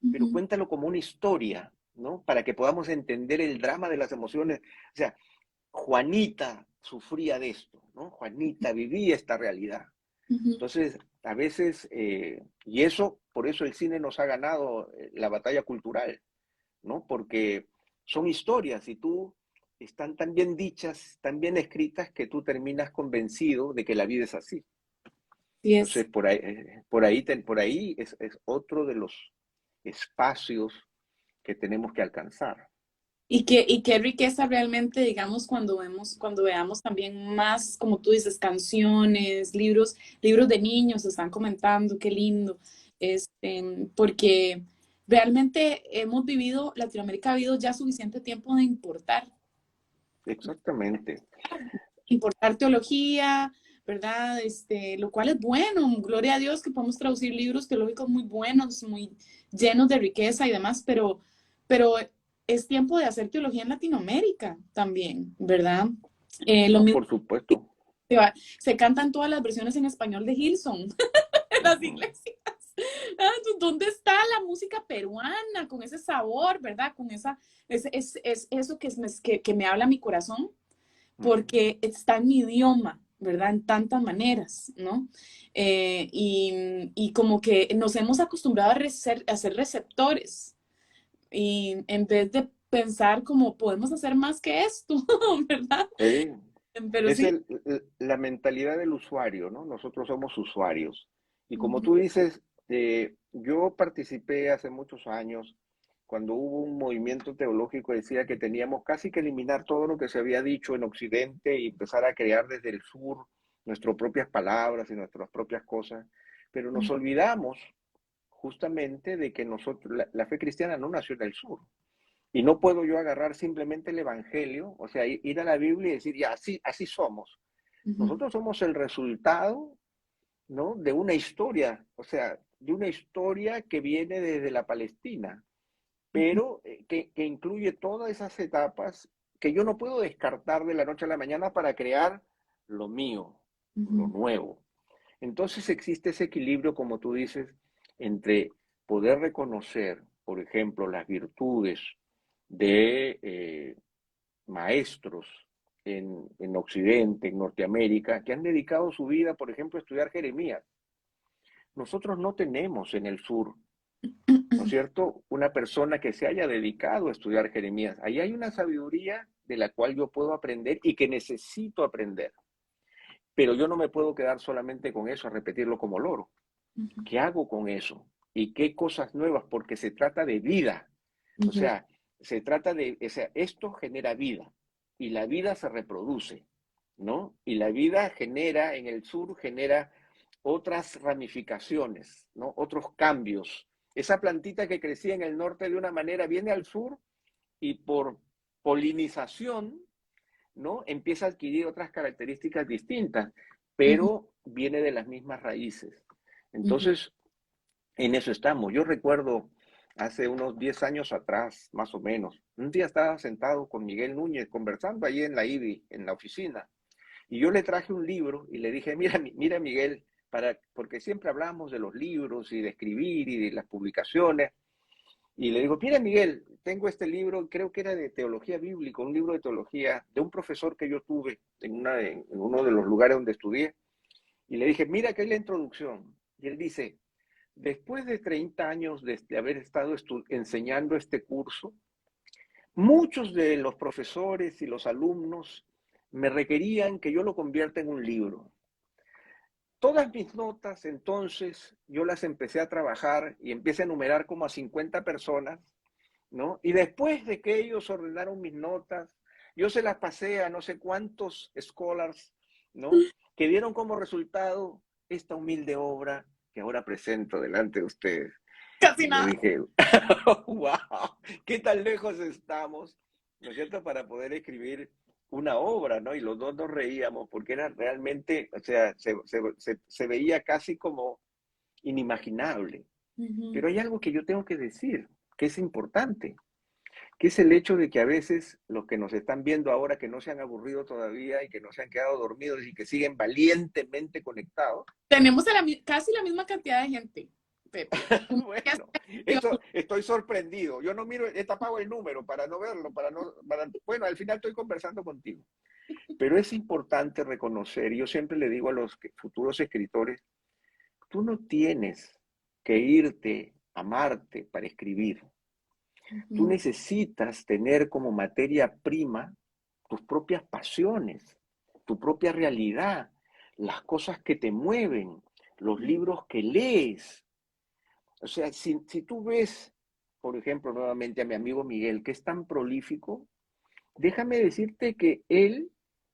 Pero Ujú, cuéntalo como una historia, ¿no? Para que podamos entender el drama de las emociones. O sea, Juanita sufría de esto, ¿no? Juanita vivía esta realidad. ujú. Entonces, a veces, y eso, por eso el cine nos ha ganado la batalla cultural, ¿no? Porque son historias y tú están tan bien dichas, tan bien escritas que tú terminas convencido de que la vida es así. Sí es. Entonces, por ahí es otro de los espacios que tenemos que alcanzar. Y qué riqueza realmente, digamos, cuando veamos también más, como tú dices, canciones, libros de niños, están comentando, qué lindo. Porque realmente Latinoamérica ha vivido ya suficiente tiempo de Exactamente. importar teología, ¿verdad? Lo cual es bueno, gloria a Dios que podemos traducir libros teológicos muy buenos, muy llenos de riqueza y demás, pero es tiempo de hacer teología en Latinoamérica también, ¿verdad? Lo No, mismo por supuesto. se cantan todas las versiones en español de Hillsong en las Ujú, iglesias. Ah, ¿dónde está la música peruana con ese sabor, verdad? Con es eso que me habla mi corazón ujú. porque está en mi idioma, ¿verdad? En tantas maneras, ¿no? Y como que nos hemos acostumbrado a ser receptores y en vez de pensar como podemos hacer más que esto, ¿verdad? Sí, Pero es sí. la mentalidad del usuario, ¿no? Nosotros somos usuarios. Y como Ujú, tú dices, yo participé hace muchos años cuando hubo un movimiento teológico que decía que teníamos casi que eliminar todo lo que se había dicho en Occidente y empezar a crear desde el sur nuestras propias palabras y nuestras propias cosas. Pero nos olvidamos justamente de que la fe cristiana no nació en el sur. Y no puedo yo agarrar simplemente el Evangelio, o sea, ir a la Biblia y decir, ya, así somos. ujú, Nosotros somos el resultado, ¿no? De una historia, o sea, de una historia que viene desde la Palestina, ujú, pero que incluye todas esas etapas que yo no puedo descartar de la noche a la mañana para crear lo mío, lo ujú, nuevo. Entonces existe ese equilibrio, como tú dices, entre poder reconocer, por ejemplo, las virtudes de maestros en Occidente, en Norteamérica, que han dedicado su vida, por ejemplo, a estudiar Jeremías. Nosotros no tenemos en el sur, ¿no es cierto?, una persona que se haya dedicado a estudiar Jeremías. Ahí hay una sabiduría de la cual yo puedo aprender y que necesito aprender. Pero yo no me puedo quedar solamente con eso, a repetirlo como loro. ¿Qué hago con eso? ¿Y qué cosas nuevas? Porque se trata de vida. O sea, se trata de, o sea, esto genera vida y la vida se reproduce, ¿no? Y la vida genera, en el sur, genera otras ramificaciones, ¿no? Otros cambios. Esa plantita que crecía en el norte de una manera viene al sur y por polinización, ¿no? Empieza a adquirir otras características distintas, pero viene de las mismas raíces. Entonces, en eso estamos. Yo recuerdo hace unos 10 años atrás, más o menos, un día estaba sentado con Miguel Núñez conversando ahí en la IBI, en la oficina, y yo le traje un libro y le dije, mira Miguel, porque siempre hablamos de los libros y de escribir y de las publicaciones, y le digo, mira Miguel, tengo este libro, creo que era de teología bíblica, un libro de teología de un profesor que yo tuve en uno de los lugares donde estudié, y le dije, mira que es la introducción, y él dice, después de 30 años de haber estado enseñando este curso, muchos de los profesores y los alumnos me requerían que yo lo convierta en un libro. Todas mis notas, entonces, yo las empecé a trabajar y empecé a enumerar como a 50 personas, ¿no? Y después de que ellos ordenaron mis notas, yo se las pasé a no sé cuántos scholars, ¿no? Que dieron como resultado esta humilde obra que ahora presento delante de ustedes. Casi Y yo nada. dije, wow, ¿qué tan lejos estamos? ¿No es cierto? Para poder escribir una obra, ¿no? Y los dos nos reíamos porque era realmente, o sea, se veía casi como inimaginable. Pero hay algo que yo tengo que decir, que es importante, que es el hecho de que a veces los que nos están viendo ahora, que no se han aburrido todavía y que no se han quedado dormidos y que siguen valientemente conectados. Tenemos casi la misma cantidad de gente, Pepe. Bueno, eso estoy sorprendido. Yo no miro, he tapado el número para no verlo, bueno, al final estoy conversando contigo. Pero es importante reconocer, y yo siempre le digo a los futuros escritores, tú no tienes que irte a Marte para escribir. Tú necesitas tener como materia prima tus propias pasiones, tu propia realidad, las cosas que te mueven, los libros que lees. O sea, si tú ves, por ejemplo, nuevamente a mi amigo Miguel, que es tan prolífico, déjame decirte que él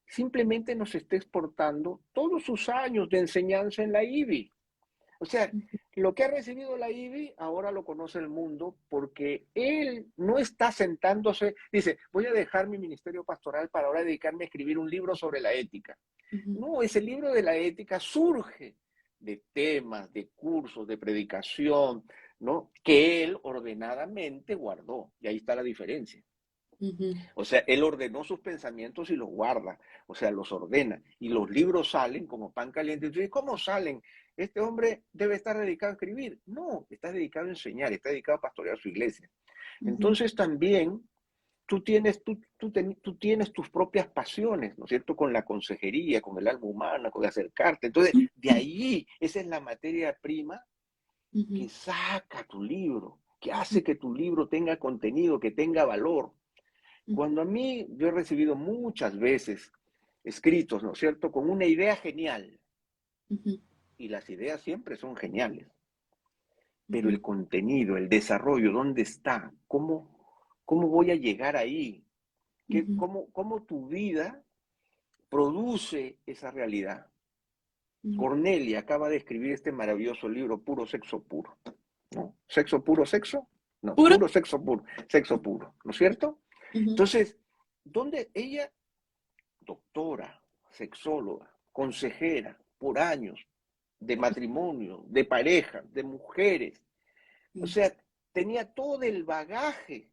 simplemente nos está exportando todos sus años de enseñanza en la IBI. O sea, lo que ha recibido la IBI ahora lo conoce el mundo porque él no está sentándose, dice, voy a dejar mi ministerio pastoral para ahora dedicarme a escribir un libro sobre la ética. No, ese libro de la ética surge de temas, de cursos, de predicación, ¿no? Que él ordenadamente guardó. Y ahí está la diferencia. O sea, él ordenó sus pensamientos y los guarda, o sea, los ordena. Y los libros salen como pan caliente. Entonces, ¿cómo salen? Este hombre debe estar dedicado a escribir. No, está dedicado a enseñar, está dedicado a pastorear su iglesia. Entonces también tú tienes tus propias pasiones, ¿no es cierto? Con la consejería, con el alma humana, con acercarte. Entonces, de ahí, esa es la materia prima que saca tu libro, que hace que tu libro tenga contenido, que tenga valor. Cuando a mí, yo he recibido muchas veces escritos, ¿no es cierto?, con una idea genial. Y las ideas siempre son geniales. Pero el contenido, el desarrollo, ¿dónde está? ¿Cómo voy a llegar ahí? ¿Cómo tu vida produce esa realidad? Cornelia acaba de escribir este maravilloso libro, Puro Sexo Puro. ¿No? ¿Sexo puro sexo? No, Puro. puro sexo puro, ¿no es cierto? Entonces, ¿dónde ella, doctora, sexóloga, consejera, por años, de matrimonio, de pareja, de mujeres, o sea, tenía todo el bagaje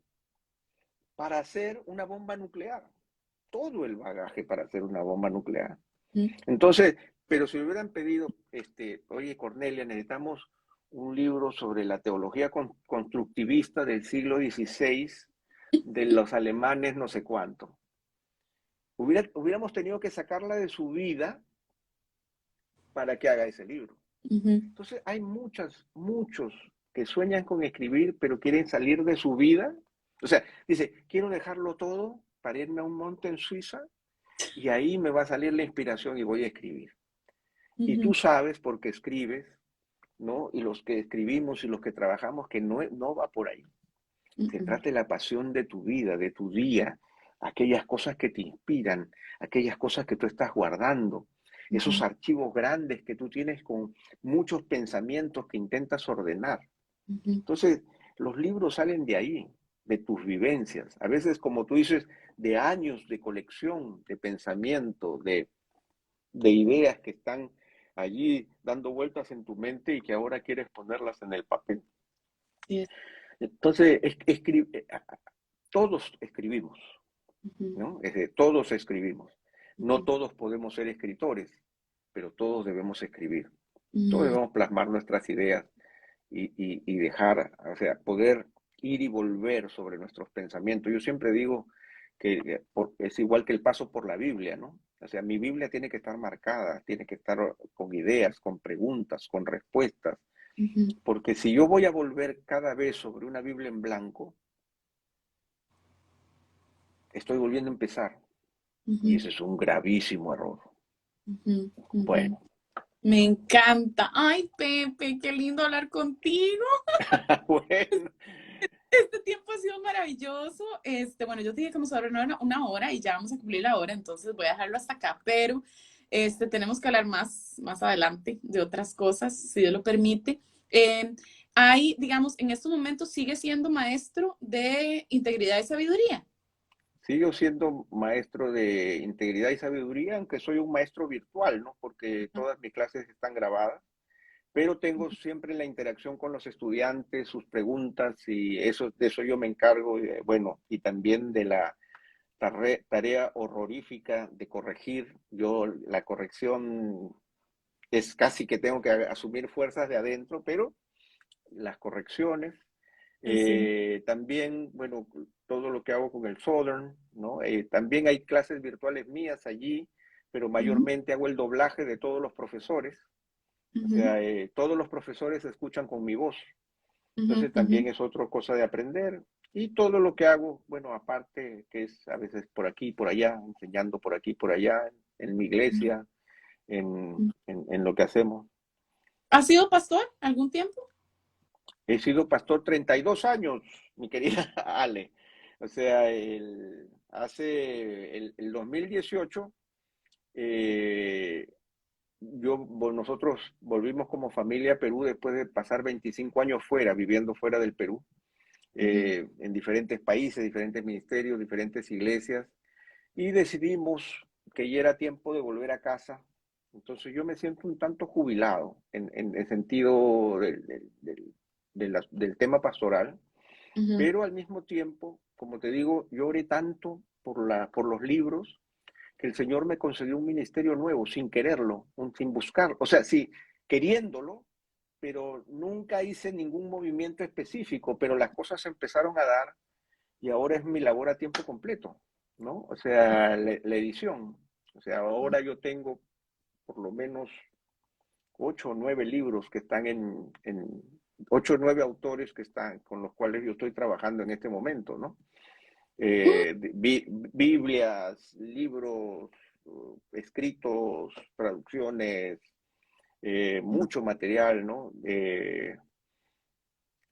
para hacer una bomba nuclear, todo el bagaje para hacer una bomba nuclear. Entonces, pero si me hubieran pedido, oye Cornelia, necesitamos un libro sobre la teología constructivista del siglo XVI, de los alemanes no sé cuánto. Hubiéramos tenido que sacarla de su vida para que haga ese libro. Entonces hay muchos que sueñan con escribir, pero quieren salir de su vida. O sea, dice, quiero dejarlo todo para irme a un monte en Suiza y ahí me va a salir la inspiración y voy a escribir. Y tú sabes, porque escribes, ¿no? Y los que escribimos y los que trabajamos, que no va por ahí. Se trata de la pasión de tu vida, de tu día, aquellas cosas que te inspiran, aquellas cosas que tú estás guardando, esos archivos grandes que tú tienes con muchos pensamientos que intentas ordenar. Entonces, los libros salen de ahí, de tus vivencias. A veces, como tú dices, de años de colección, de pensamiento, de ideas que están allí dando vueltas en tu mente y que ahora quieres ponerlas en el papel. Sí. Entonces, todos escribimos, ¿no? Todos escribimos. No todos podemos ser escritores, pero todos debemos escribir. Todos debemos plasmar nuestras ideas y dejar, o sea, poder ir y volver sobre nuestros pensamientos. Yo siempre digo que es igual que el paso por la Biblia, ¿no? O sea, mi Biblia tiene que estar marcada, tiene que estar con ideas, con preguntas, con respuestas, porque si yo voy a volver cada vez sobre una Biblia en blanco, estoy volviendo a empezar. Y ese es un gravísimo error. Bueno. Me encanta. Ay, Pepe, qué lindo hablar contigo. Bueno. Este tiempo ha sido maravilloso. Bueno, yo te dije que nos sobre una hora y ya vamos a cumplir la hora, entonces voy a dejarlo hasta acá, pero tenemos que hablar más adelante de otras cosas, si Dios lo permite. Digamos, en estos momentos sigue siendo maestro de integridad y sabiduría. Sigo siendo maestro de integridad y sabiduría, aunque soy un maestro virtual, ¿no? Porque todas mis clases están grabadas, pero tengo siempre la interacción con los estudiantes, sus preguntas, y de eso yo me encargo, bueno, y también de la tarea horrorífica de corregir. Yo la corrección es casi que tengo que asumir fuerzas de adentro, pero las correcciones, Sí. también, bueno, todo lo que hago con el Southern, ¿no? También hay clases virtuales mías allí, pero mayormente hago el doblaje de todos los profesores. O sea, todos los profesores escuchan con mi voz. Entonces también es otra cosa de aprender. Y todo lo que hago, bueno, aparte, que es a veces por aquí, por allá, enseñando por aquí, por allá, en mi iglesia, en lo que hacemos. ¿Has sido pastor algún tiempo? He sido pastor 32 años, mi querida Ale. O sea, el 2018, nosotros volvimos como familia a Perú después de pasar 25 años fuera, viviendo fuera del Perú, en diferentes países, diferentes ministerios, diferentes iglesias, y decidimos que ya era tiempo de volver a casa. Entonces yo me siento un tanto jubilado en el sentido del tema pastoral, pero al mismo tiempo, como te digo, yo oré tanto por los libros que el Señor me concedió un ministerio nuevo, sin quererlo, sin buscarlo, o sea, sí, queriéndolo, pero nunca hice ningún movimiento específico, pero las cosas se empezaron a dar y ahora es mi labor a tiempo completo, ¿no? O sea, la edición. O sea, ahora yo tengo por lo menos 8 o 9 libros que están en 8 o 9 autores que están con los cuales yo estoy trabajando en este momento, ¿no? Biblias, libros, escritos, traducciones, mucho material, ¿no?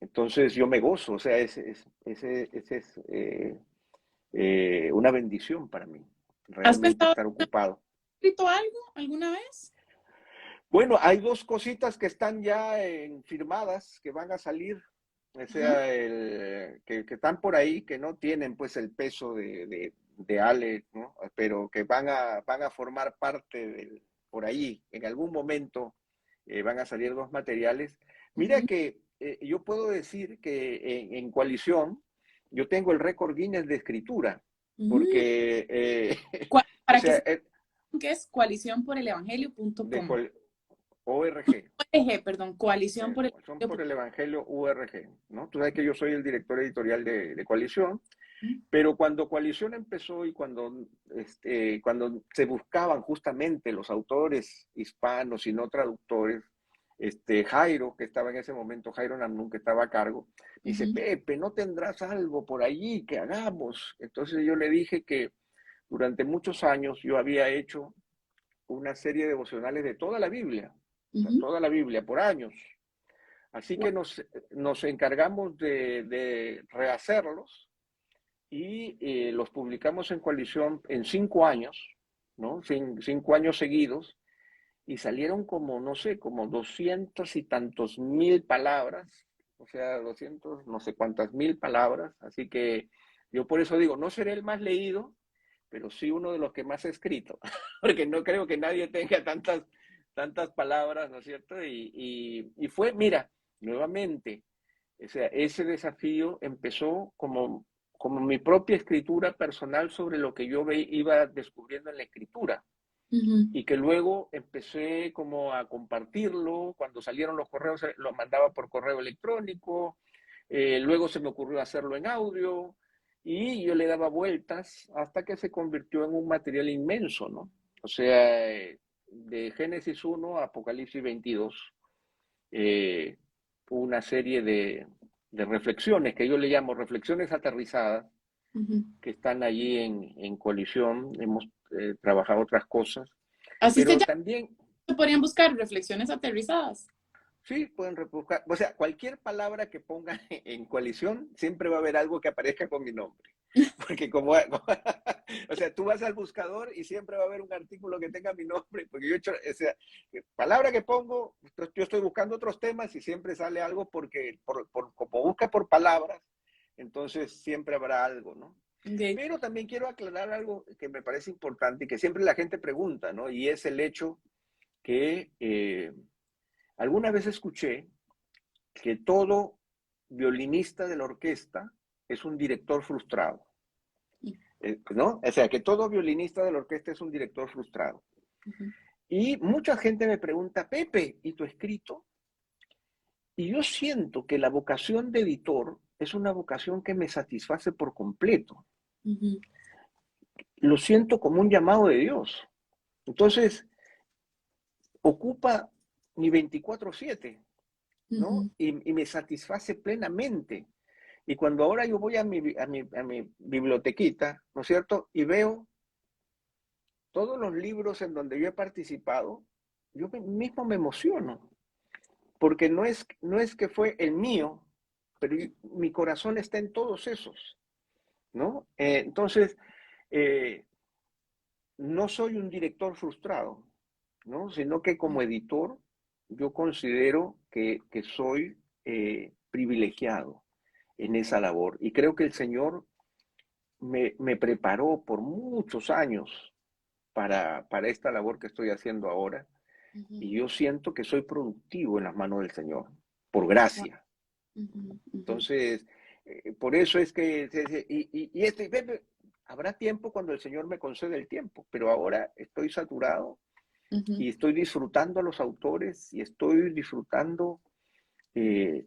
Entonces yo me gozo, o sea, ese es una bendición para mí, ¿Has realmente pensado, estar ocupado. escrito algo alguna vez? Bueno, hay dos cositas que están ya firmadas, que van a salir, o sea, que están por ahí, que no tienen pues el peso de Ale, ¿no? Pero que van a formar parte por ahí, en algún momento van a salir dos materiales. Mira que yo puedo decir que en Coalición yo tengo el récord Guinness de escritura, porque, o Para que sea, sepan que es de coaliciónporelevangelio.com. ORG. Perdón, coalición por el Son por Evangelio. el Evangelio URG, ¿no? Tú sabes que yo soy el director editorial de Coalición, pero cuando Coalición empezó y cuando se buscaban justamente los autores hispanos y no traductores, Jairo, que estaba en ese momento, Jairo Namnun, que estaba a cargo, me dice, Ujú, Pepe, ¿no tendrás algo por allí que hagamos? Entonces yo le dije que durante muchos años yo había hecho una serie de devocionales de toda la Biblia, o sea, ujú. toda la Biblia, por años. Así Wow. que nos encargamos de rehacerlos y los publicamos en coalición en 5 años, ¿no? 5 años seguidos, y salieron como, no sé, como 200 y tantos mil palabras, o sea, 200, no sé cuántas mil palabras, así que yo por eso digo, no seré el más leído, pero sí uno de los que más he escrito, porque no creo que nadie tenga tantas palabras, ¿no es cierto? Y fue, mira, nuevamente, o sea, ese desafío empezó como mi propia escritura personal sobre lo que yo iba descubriendo en la escritura Ujú. y que luego empecé como a compartirlo, cuando salieron los correos lo mandaba por correo electrónico, luego se me ocurrió hacerlo en audio y yo le daba vueltas hasta que se convirtió en un material inmenso, ¿no? O sea, de Génesis 1 a Apocalipsis 22, eh, una serie de reflexiones que yo le llamo reflexiones aterrizadas, Ujú. que están allí en coalición, hemos trabajado otras cosas, Así se pero llama, también, se podrían buscar reflexiones aterrizadas. sí, pueden rebuscar, o sea, cualquier palabra que pongan en coalición, siempre va a haber algo que aparezca con mi nombre. Porque o sea, tú vas al buscador y siempre va a haber un artículo que tenga mi nombre, porque yo he hecho, o sea, palabra que pongo, yo estoy buscando otros temas y siempre sale algo porque, como busca por palabras, entonces siempre habrá algo, ¿no? Ok. Pero también quiero aclarar algo que me parece importante y que siempre la gente pregunta, ¿no? Y es el hecho que alguna vez escuché que todo violinista de la orquesta es un director frustrado, ¿no? O sea, que todo violinista de la orquesta es un director frustrado. Ujú. Y mucha gente me pregunta, Pepe, ¿y tu escrito? Y yo siento que la vocación de editor es una vocación que me satisface por completo. Ujú. Lo siento como un llamado de Dios. Entonces, ocupa mi 24/7, ¿no? Ujú. Y me satisface plenamente. Y cuando ahora yo voy a mi bibliotequita, ¿no es cierto? Y veo todos los libros en donde yo he participado, yo mismo me emociono, porque no es que fue el mío, pero mi corazón está en todos esos, ¿no? Entonces, eh, no soy un director frustrado, ¿no? Sino que como editor yo considero que soy privilegiado en esa labor. Y creo que el Señor me preparó por muchos años para esta labor que estoy haciendo ahora. Ujú. Y yo siento que soy productivo en las manos del Señor, por Wow. gracia. Ujú. Ujú. Entonces, por eso es que, habrá tiempo cuando el Señor me concede el tiempo, pero ahora estoy saturado Ujú. y estoy disfrutando a los autores y estoy disfrutando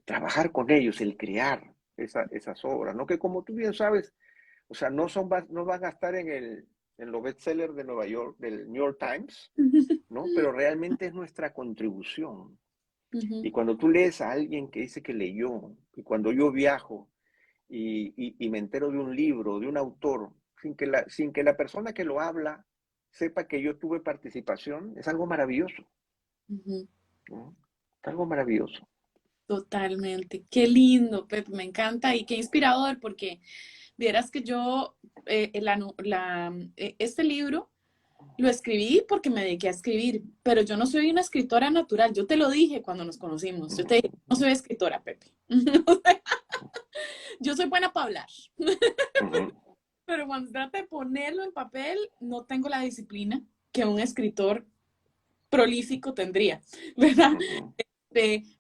trabajar con ellos, el crear esas obras, ¿no? Que como tú bien sabes, o sea, no van a estar en los bestsellers de Nueva York, del New York Times, ¿no? Pero realmente es nuestra contribución. Ujú. Y cuando tú lees a alguien que dice que leyó, y cuando yo viajo y me entero de un libro, de un autor, sin que la persona que lo habla sepa que yo tuve participación, es algo maravilloso, Ujú. ¿no? Es algo maravilloso. Totalmente. Qué lindo, Pepe, me encanta y qué inspirador, porque vieras que yo, este libro lo escribí porque me dediqué a escribir, pero yo no soy una escritora natural. Yo te lo dije cuando nos conocimos. Yo te dije, no soy escritora, Pepe. Yo soy buena para hablar, Ujú, pero cuando se trata de ponerlo en papel, no tengo la disciplina que un escritor prolífico tendría, ¿verdad? ujú.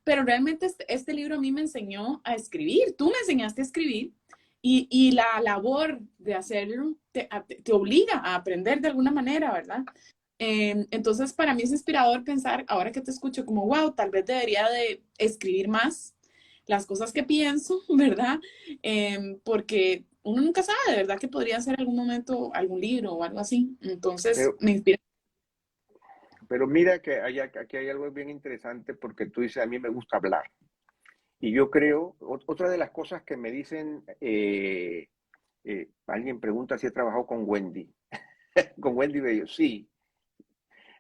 Pero realmente este libro a mí me enseñó a escribir. Tú me enseñaste a escribir y la labor de hacerlo te obliga a aprender de alguna manera, ¿verdad? Entonces, para mí es inspirador pensar, ahora que te escucho, como, wow, tal vez debería de escribir más las cosas que pienso, ¿verdad? Porque uno nunca sabe, de verdad, que podría ser algún momento algún libro o algo así. Entonces, Pero, me inspira. Pero mira que aquí hay algo bien interesante porque tú dices, a mí me gusta hablar. Y yo creo, otra de las cosas que me dicen, alguien pregunta si he trabajado con Wendy. Con Wendy Bello, sí.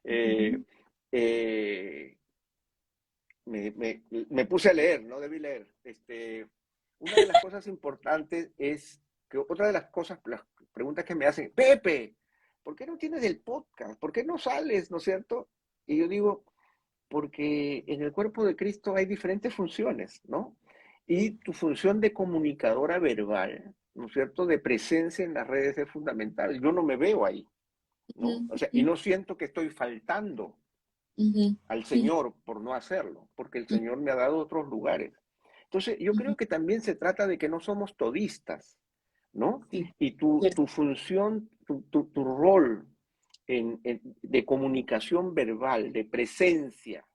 Eh, Ujú, eh, me puse a leer, no debí leer. Una de las cosas importantes es que otra de las preguntas que me hacen, Pepe, ¿por qué no tienes el podcast? ¿Por qué no sales? ¿No es cierto? Y yo digo, porque en el cuerpo de Cristo hay diferentes funciones, ¿no? Y tu función de comunicadora verbal, ¿no es cierto?, de presencia en las redes es fundamental. Yo no me veo ahí, ¿no? O sea, y ujú, no siento que estoy faltando ujú, al ujú, Señor por no hacerlo, porque el ujú, Señor me ha dado otros lugares. Entonces, yo ujú. creo que también se trata de que no somos todistas, ¿no? Sí, Y cierto. tu función, tu rol de comunicación verbal, de presencia,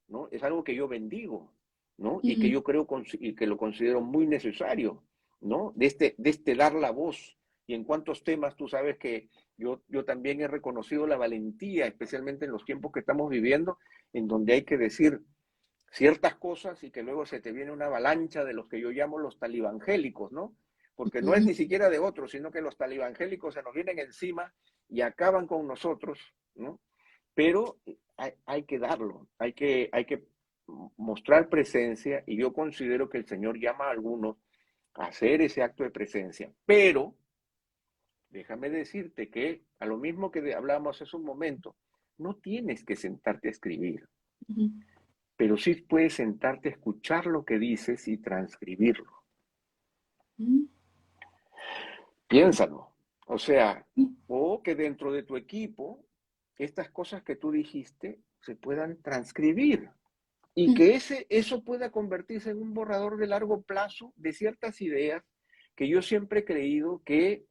¿no? Es algo que yo bendigo, ¿no? Y que Ujú, yo creo y que lo considero muy necesario, ¿no? De este dar la voz. Y en cuántos temas tú sabes que yo también he reconocido la valentía, especialmente en los tiempos que estamos viviendo, en donde hay que decir ciertas cosas y que luego se te viene una avalancha de los que yo llamo los talibangélicos, ¿no? Porque no es ujú. ni siquiera de otros, sino que los talibangélicos se nos vienen encima y acaban con nosotros, ¿no? Pero hay que darlo, hay que mostrar presencia y yo considero que el Señor llama a algunos a hacer ese acto de presencia. Pero déjame decirte que a lo mismo que hablábamos hace un momento, no tienes que sentarte a escribir, Ujú, pero sí puedes sentarte a escuchar lo que dices y transcribirlo. ujú, Piénsalo. O sea, ujú, o que dentro de tu equipo estas cosas que tú dijiste se puedan transcribir y ujú, que eso pueda convertirse en un borrador de largo plazo de ciertas ideas que yo siempre he creído que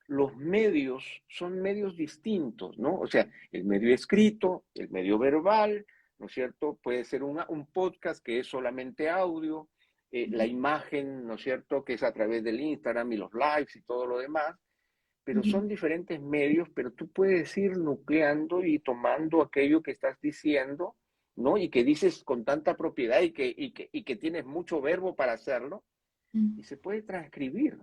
los medios son medios distintos, ¿no? O sea, el medio escrito, el medio verbal, ¿no es cierto? Puede ser un podcast que es solamente audio, la ujú, imagen, ¿no es cierto?, que es a través del Instagram y los lives y todo lo demás, pero ujú. son diferentes medios, pero tú puedes ir nucleando y tomando aquello que estás diciendo, ¿no? Y que dices con tanta propiedad y que tienes mucho verbo para hacerlo, y se puede transcribir.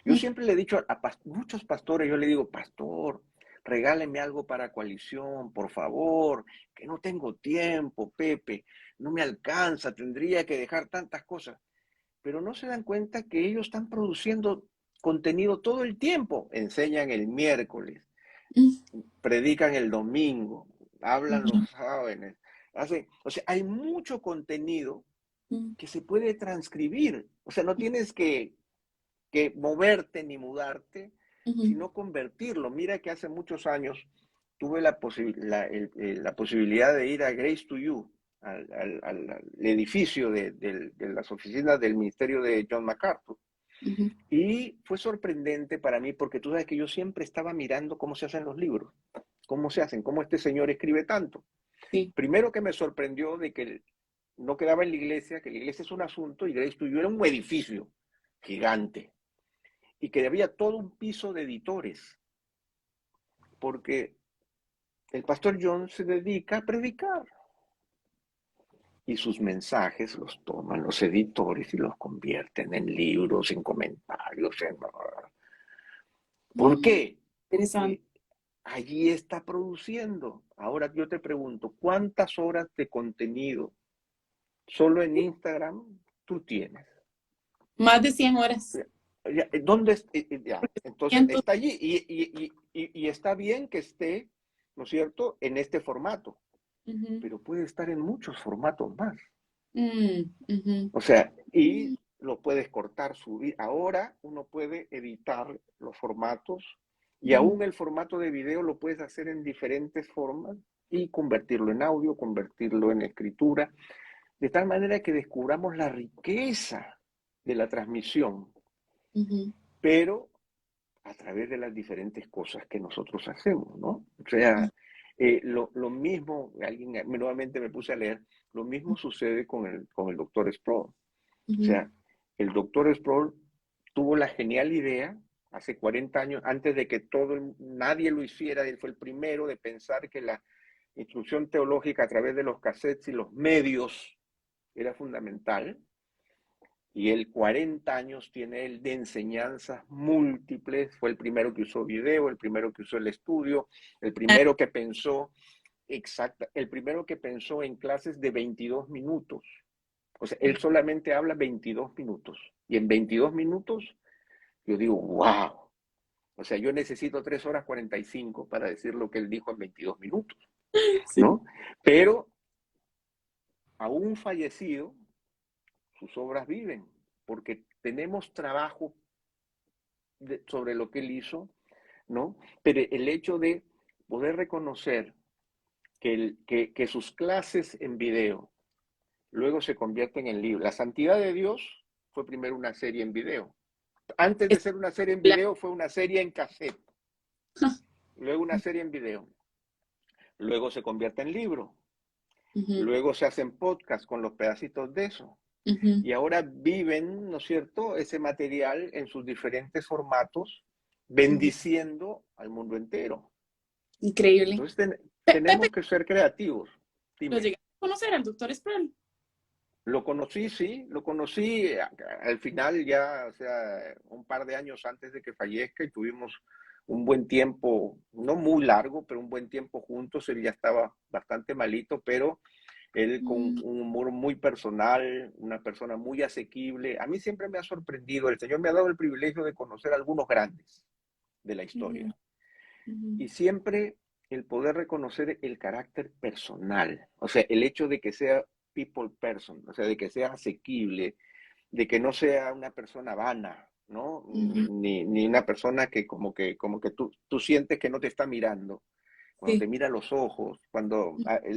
Yo Sí. siempre le he dicho a muchos pastores, yo le digo, pastor, regáleme algo para coalición, por favor, que no tengo tiempo, Pepe, no me alcanza, tendría que dejar tantas cosas, pero no se dan cuenta que ellos están produciendo contenido todo el tiempo. Enseñan el miércoles, Mm, predican el domingo, hablan los ujú, jóvenes. O sea, hay mucho contenido mm, que se puede transcribir. O sea, no tienes que moverte ni mudarte, ujú, sino convertirlo. Mira que hace muchos años tuve la posibilidad de ir a Grace to You, al edificio de las oficinas del ministerio de John MacArthur. ujú. Y fue sorprendente para mí porque tú sabes que yo siempre estaba mirando cómo se hacen los libros, cómo se hacen, cómo este señor escribe tanto. Sí. Primero que me sorprendió de que no quedaba en la iglesia, que la iglesia es un asunto y Grace to You era un edificio gigante y que había todo un piso de editores, porque el pastor John se dedica a predicar y sus mensajes los toman los editores y los convierten en libros, en comentarios. ¿Por Mm, qué? interesante. Porque allí está produciendo. Ahora yo te pregunto, ¿cuántas horas de contenido solo en Instagram tú tienes? Más de 100 horas. ¿Dónde ya? Entonces Cientos. está allí y está bien que esté, ¿no es cierto?, en este formato, Ujú, pero puede estar en muchos formatos más. ujú, O sea, y mm, lo puedes cortar, subir. Ahora uno puede editar los formatos y ujú, aún el formato de video lo puedes hacer en diferentes formas y convertirlo en audio, convertirlo en escritura, de tal manera que descubramos la riqueza de la transmisión, ujú, pero a través de las diferentes cosas que nosotros hacemos, ¿no? O ujú, sea, lo mismo, nuevamente me puse a leer, lo mismo sucede con el doctor Sproul. O ujú, sea, el doctor Sproul tuvo la genial idea hace 40 años, antes de que nadie lo hiciera, él fue el primero de pensar que instrucción teológica a través de los cassettes y los medios era fundamental. Y él 40 años tiene él de enseñanzas múltiples, fue el primero que usó video, el primero que usó el estudio, el primero que pensó, el primero que pensó en clases de 22 minutos. O sea, él solamente habla 22 minutos. Y en 22 minutos, yo digo, wow. O sea, yo necesito 3 horas 45 para decir lo que él dijo en 22 minutos, ¿no? Sí. Pero, aún fallecido, sus obras viven, porque tenemos trabajo sobre lo que él hizo, ¿no? Pero el hecho de poder reconocer que sus clases en video luego se convierten en libros. La Santidad de Dios fue primero una serie en video. Antes de ser una serie en video, fue una serie en cassette. Luego una serie en video. Luego se convierte en libro. Luego se hacen podcasts con los pedacitos de eso. Y ahora viven, ¿no es cierto?, ese material en sus diferentes formatos, bendiciendo al mundo entero. Increíble. Entonces tenemos que ser creativos. Dime. ¿Lo llegaste a conocer al doctor Sproul? Lo conocí, sí, lo conocí al final ya, o sea, un par de años antes de que fallezca, y tuvimos un buen tiempo, no muy largo, pero un buen tiempo juntos. Él ya estaba bastante malito, pero él con un humor muy personal, una persona muy asequible. A mí siempre me ha sorprendido, el Señor me ha dado el privilegio de conocer a algunos grandes de la historia. Y siempre el poder reconocer el carácter personal, o sea, el hecho de que sea people person, o sea, de que sea asequible, de que no sea una persona vana, ¿no? Ni una persona que como que tú sientes que no te está mirando. Cuando te mira a los ojos, cuando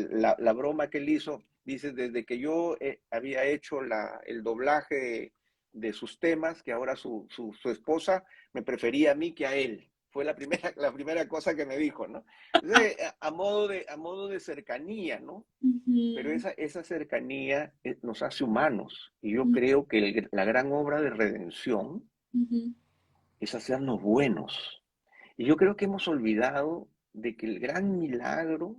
la broma que él hizo, dice, desde que yo había hecho el doblaje de sus temas, que ahora su esposa me prefería a mí que a él. Fue la primera cosa que me dijo, ¿no? Entonces, a modo de cercanía, ¿no? Pero esa cercanía nos hace humanos. Y yo creo que la gran obra de redención es hacernos buenos. Y yo creo que hemos olvidado de que el gran milagro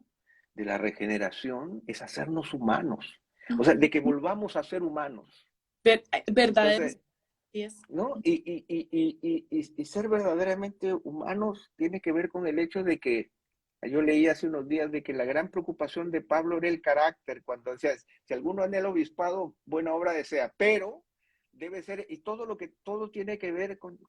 de la regeneración es hacernos humanos. O sea, de que volvamos a ser humanos. Verdadero. ¿No? Y ser verdaderamente humanos tiene que ver con el hecho de que, yo leí hace unos días de que la gran preocupación de Pablo era el carácter, cuando decía, si alguno anhela obispado, buena obra desea, pero debe ser, y todo tiene que ver con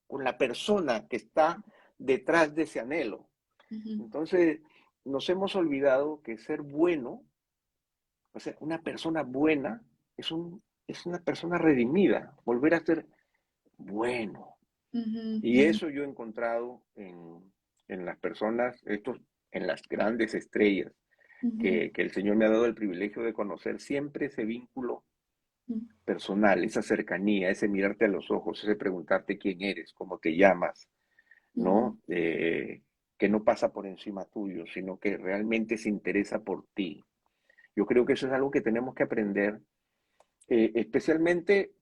la persona que está detrás de ese anhelo. Entonces, nos hemos olvidado que ser bueno, o sea, una persona buena es una persona redimida, volver a ser bueno. Y eso yo he encontrado en las personas, en las grandes estrellas que el Señor me ha dado el privilegio de conocer, siempre ese vínculo personal, esa cercanía, ese mirarte a los ojos, ese preguntarte quién eres, cómo te llamas, ¿no? Que no pasa por encima tuyo, sino que realmente se interesa por ti. Yo creo que eso es algo que tenemos que aprender, especialmente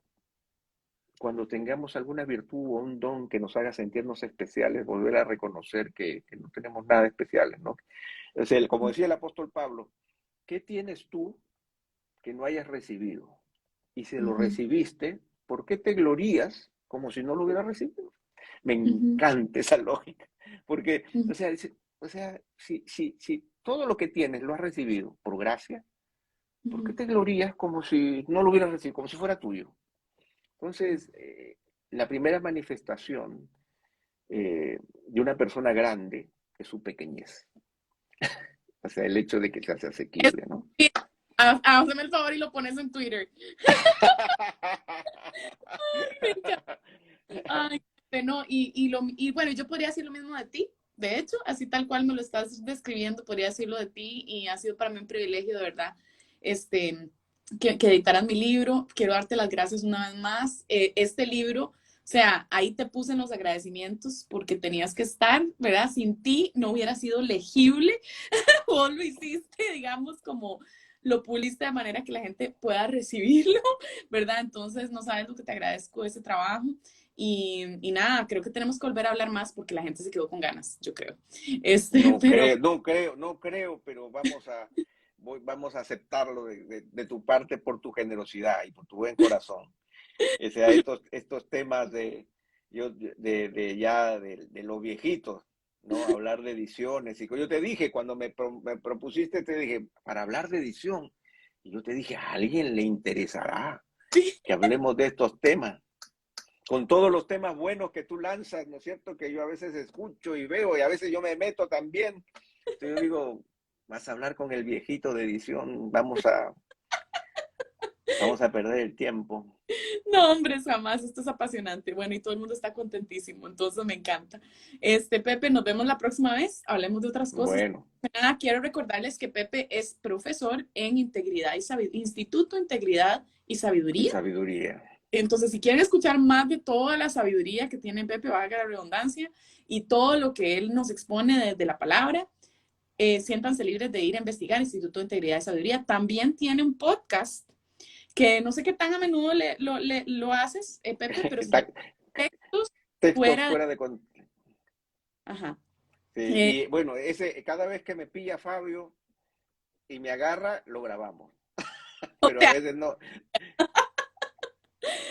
cuando tengamos alguna virtud o un don que nos haga sentirnos especiales, volver a reconocer que no tenemos nada especiales, ¿no? O sea, como decía el apóstol Pablo, ¿qué tienes tú que no hayas recibido? Y si lo recibiste, ¿por qué te glorías como si no lo hubieras recibido? Me encanta esa lógica, porque, o sea, si todo lo que tienes lo has recibido por gracia, ¿por qué te glorías como si no lo hubieras recibido, como si fuera tuyo? Entonces, la primera manifestación de una persona grande es su pequeñez. O sea, el hecho de que se hace asequible, ¿no? Hazme el favor y lo pones en Twitter. Ay, me encanta. Ay, bueno, y bueno, yo podría decir lo mismo de ti. De hecho, así tal cual me lo estás describiendo, podría decirlo de ti, y ha sido para mí un privilegio, de verdad, que editaras mi libro. Quiero darte las gracias una vez más. Este libro, o sea, ahí te puse en los agradecimientos porque tenías que estar, ¿verdad? Sin ti no hubiera sido legible. Vos lo hiciste, digamos, como lo puliste de manera que la gente pueda recibirlo, ¿verdad? Entonces, no sabes lo que te agradezco de ese trabajo. Y nada, creo que tenemos que volver a hablar más porque la gente se quedó con ganas, yo creo. No Pero creo, no creo, pero vamos a aceptarlo de tu parte por tu generosidad y por tu buen corazón. O sea, estos temas de los viejitos, ¿no? Hablar de ediciones. Y yo te dije, cuando me propusiste, te dije, para hablar de edición. Y yo te dije, a alguien le interesará que hablemos de estos temas. Con todos los temas buenos que tú lanzas, ¿no es cierto? Que yo a veces escucho y veo, y a veces yo me meto también. Entonces yo digo, vas a hablar con el viejito de edición, vamos a perder el tiempo. no, hombre, jamás, esto es apasionante. Bueno, y todo el mundo está contentísimo, entonces me encanta. Pepe, nos vemos la próxima vez, hablemos de otras cosas. Bueno, Nada, quiero recordarles que Pepe es profesor en Integridad y Instituto Integridad y y Sabiduría. sabiduría. Entonces, si quieren escuchar más de toda la sabiduría que tiene Pepe, valga la redundancia, y todo lo que él nos expone desde la palabra, siéntanse libres de ir a investigar Instituto de Integridad y Sabiduría. También tiene un podcast que no sé qué tan a menudo lo haces, Pepe, pero se llama Textos Textos fuera de... fuera de contexto. Ajá. Sí, y bueno, cada vez que me pilla Fabio y me agarra, lo grabamos. O Pero a sea, veces no.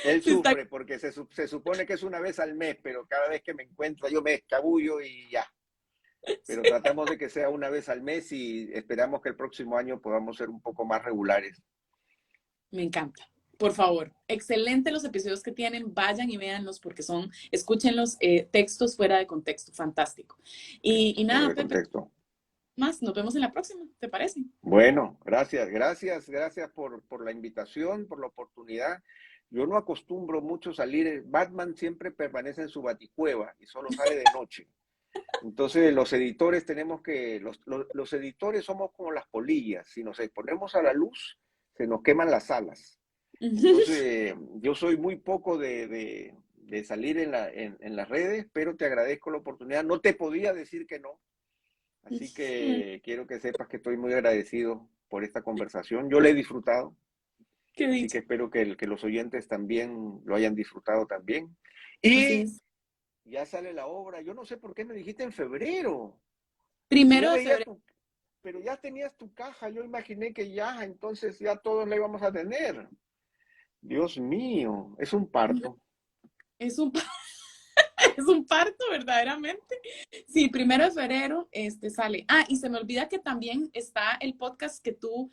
Él está... sufre porque se supone que es una vez al mes, pero cada vez que me encuentra yo me escabullo y ya. Pero tratamos de que sea una vez al mes y esperamos que el próximo año podamos ser un poco más regulares. Me encanta. Por favor, excelente los episodios que tienen, vayan y véanlos porque escuchen los textos fuera de contexto, fantástico. Y Fuera nada, de Pepe, contexto. más, nos vemos en la próxima, ¿te parece? Bueno, gracias por la invitación, por la oportunidad. Yo no acostumbro mucho salir, Batman siempre permanece en su baticueva y solo sale de noche. Entonces los editores los editores somos como las polillas, si nos exponemos a la luz, se nos queman las alas. Entonces yo soy muy poco de salir en las redes, pero te agradezco la oportunidad. No te podía decir que no, así que quiero que sepas que estoy muy agradecido por esta conversación. Yo la he disfrutado, Qué así que dicha. espero que los oyentes también lo hayan disfrutado también. Así Y es. ya sale la obra. Yo no sé por qué me dijiste en febrero. Yo Primero de veía febrero. pero ya tenías tu caja. Yo imaginé que ya, entonces ya todos la íbamos a tener. Dios mío, es un parto. Es un, es un parto, verdaderamente. Sí, primero de febrero sale. Ah, y se me olvida que también está el podcast que tú,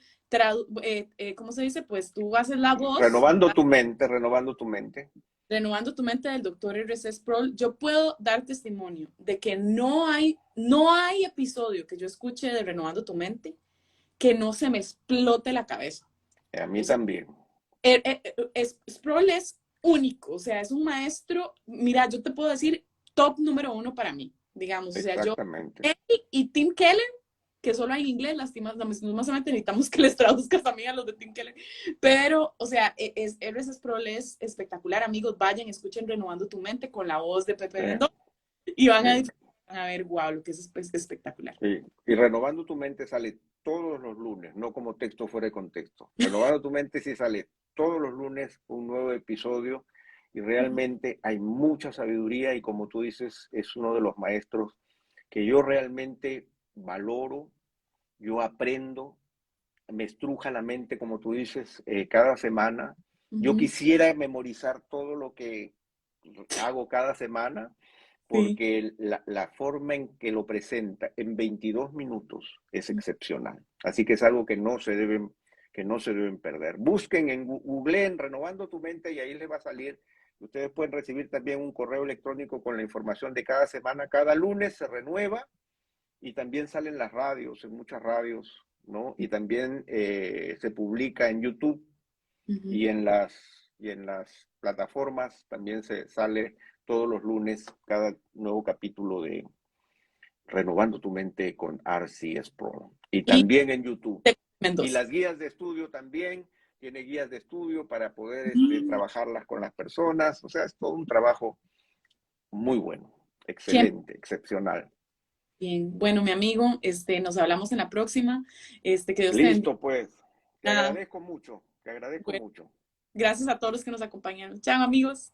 ¿cómo se dice? Pues tú haces la voz, ¿verdad? Renovando tu mente. Renovando tu mente del doctor R.C. Sproul. Yo puedo dar testimonio de que no hay episodio que yo escuche de Renovando tu mente que no se me explote la cabeza. A O mí sea, también. Sproul es único, o sea, es un maestro, mira, yo te puedo decir top número uno para mí, digamos, o sea, Exactamente. él y Tim Keller, que solo hay en inglés, lastimosamente necesitamos que les traduzcas también a los de Tim Keller, pero, o sea, RS Sproul es espectacular, amigos, vayan, escuchen Renovando tu Mente con la voz de Pepe Sí, Mendoza y van a, sí, van a ver, wow, lo que es espectacular. sí. Y renovando tu mente sale todos los lunes, no como texto fuera de contexto. Renovando tu mente sí sale todos los lunes un nuevo episodio y realmente hay mucha sabiduría y como tú dices, es uno de los maestros que yo realmente valoro, yo aprendo, me estruja la mente, como tú dices, cada semana. Yo quisiera memorizar todo lo que hago cada semana, Sí, porque la forma en que lo presenta en 22 minutos es excepcional. Así que es algo que no se deben perder. Busquen en Google en Renovando tu Mente y ahí les va a salir. Ustedes pueden recibir también un correo electrónico con la información de cada semana. Cada lunes se renueva y también salen las radios, en muchas radios, ¿no? Y también se publica en YouTube y en las plataformas también se sale todos los lunes cada nuevo capítulo de Renovando tu Mente con RCS Pro. Y y también en YouTube. Y Mendoza. las guías de estudio también, tiene guías de estudio para poder Mm, trabajarlas con las personas. O sea, es todo un trabajo muy bueno, qué excelente, excepcional. bien. Bueno, mi amigo, nos hablamos en la próxima. Que Dios te bendiga. Listo, pues. Te Nada, agradezco mucho, te agradezco bueno, mucho. gracias a todos los que nos acompañaron. Chao, amigos.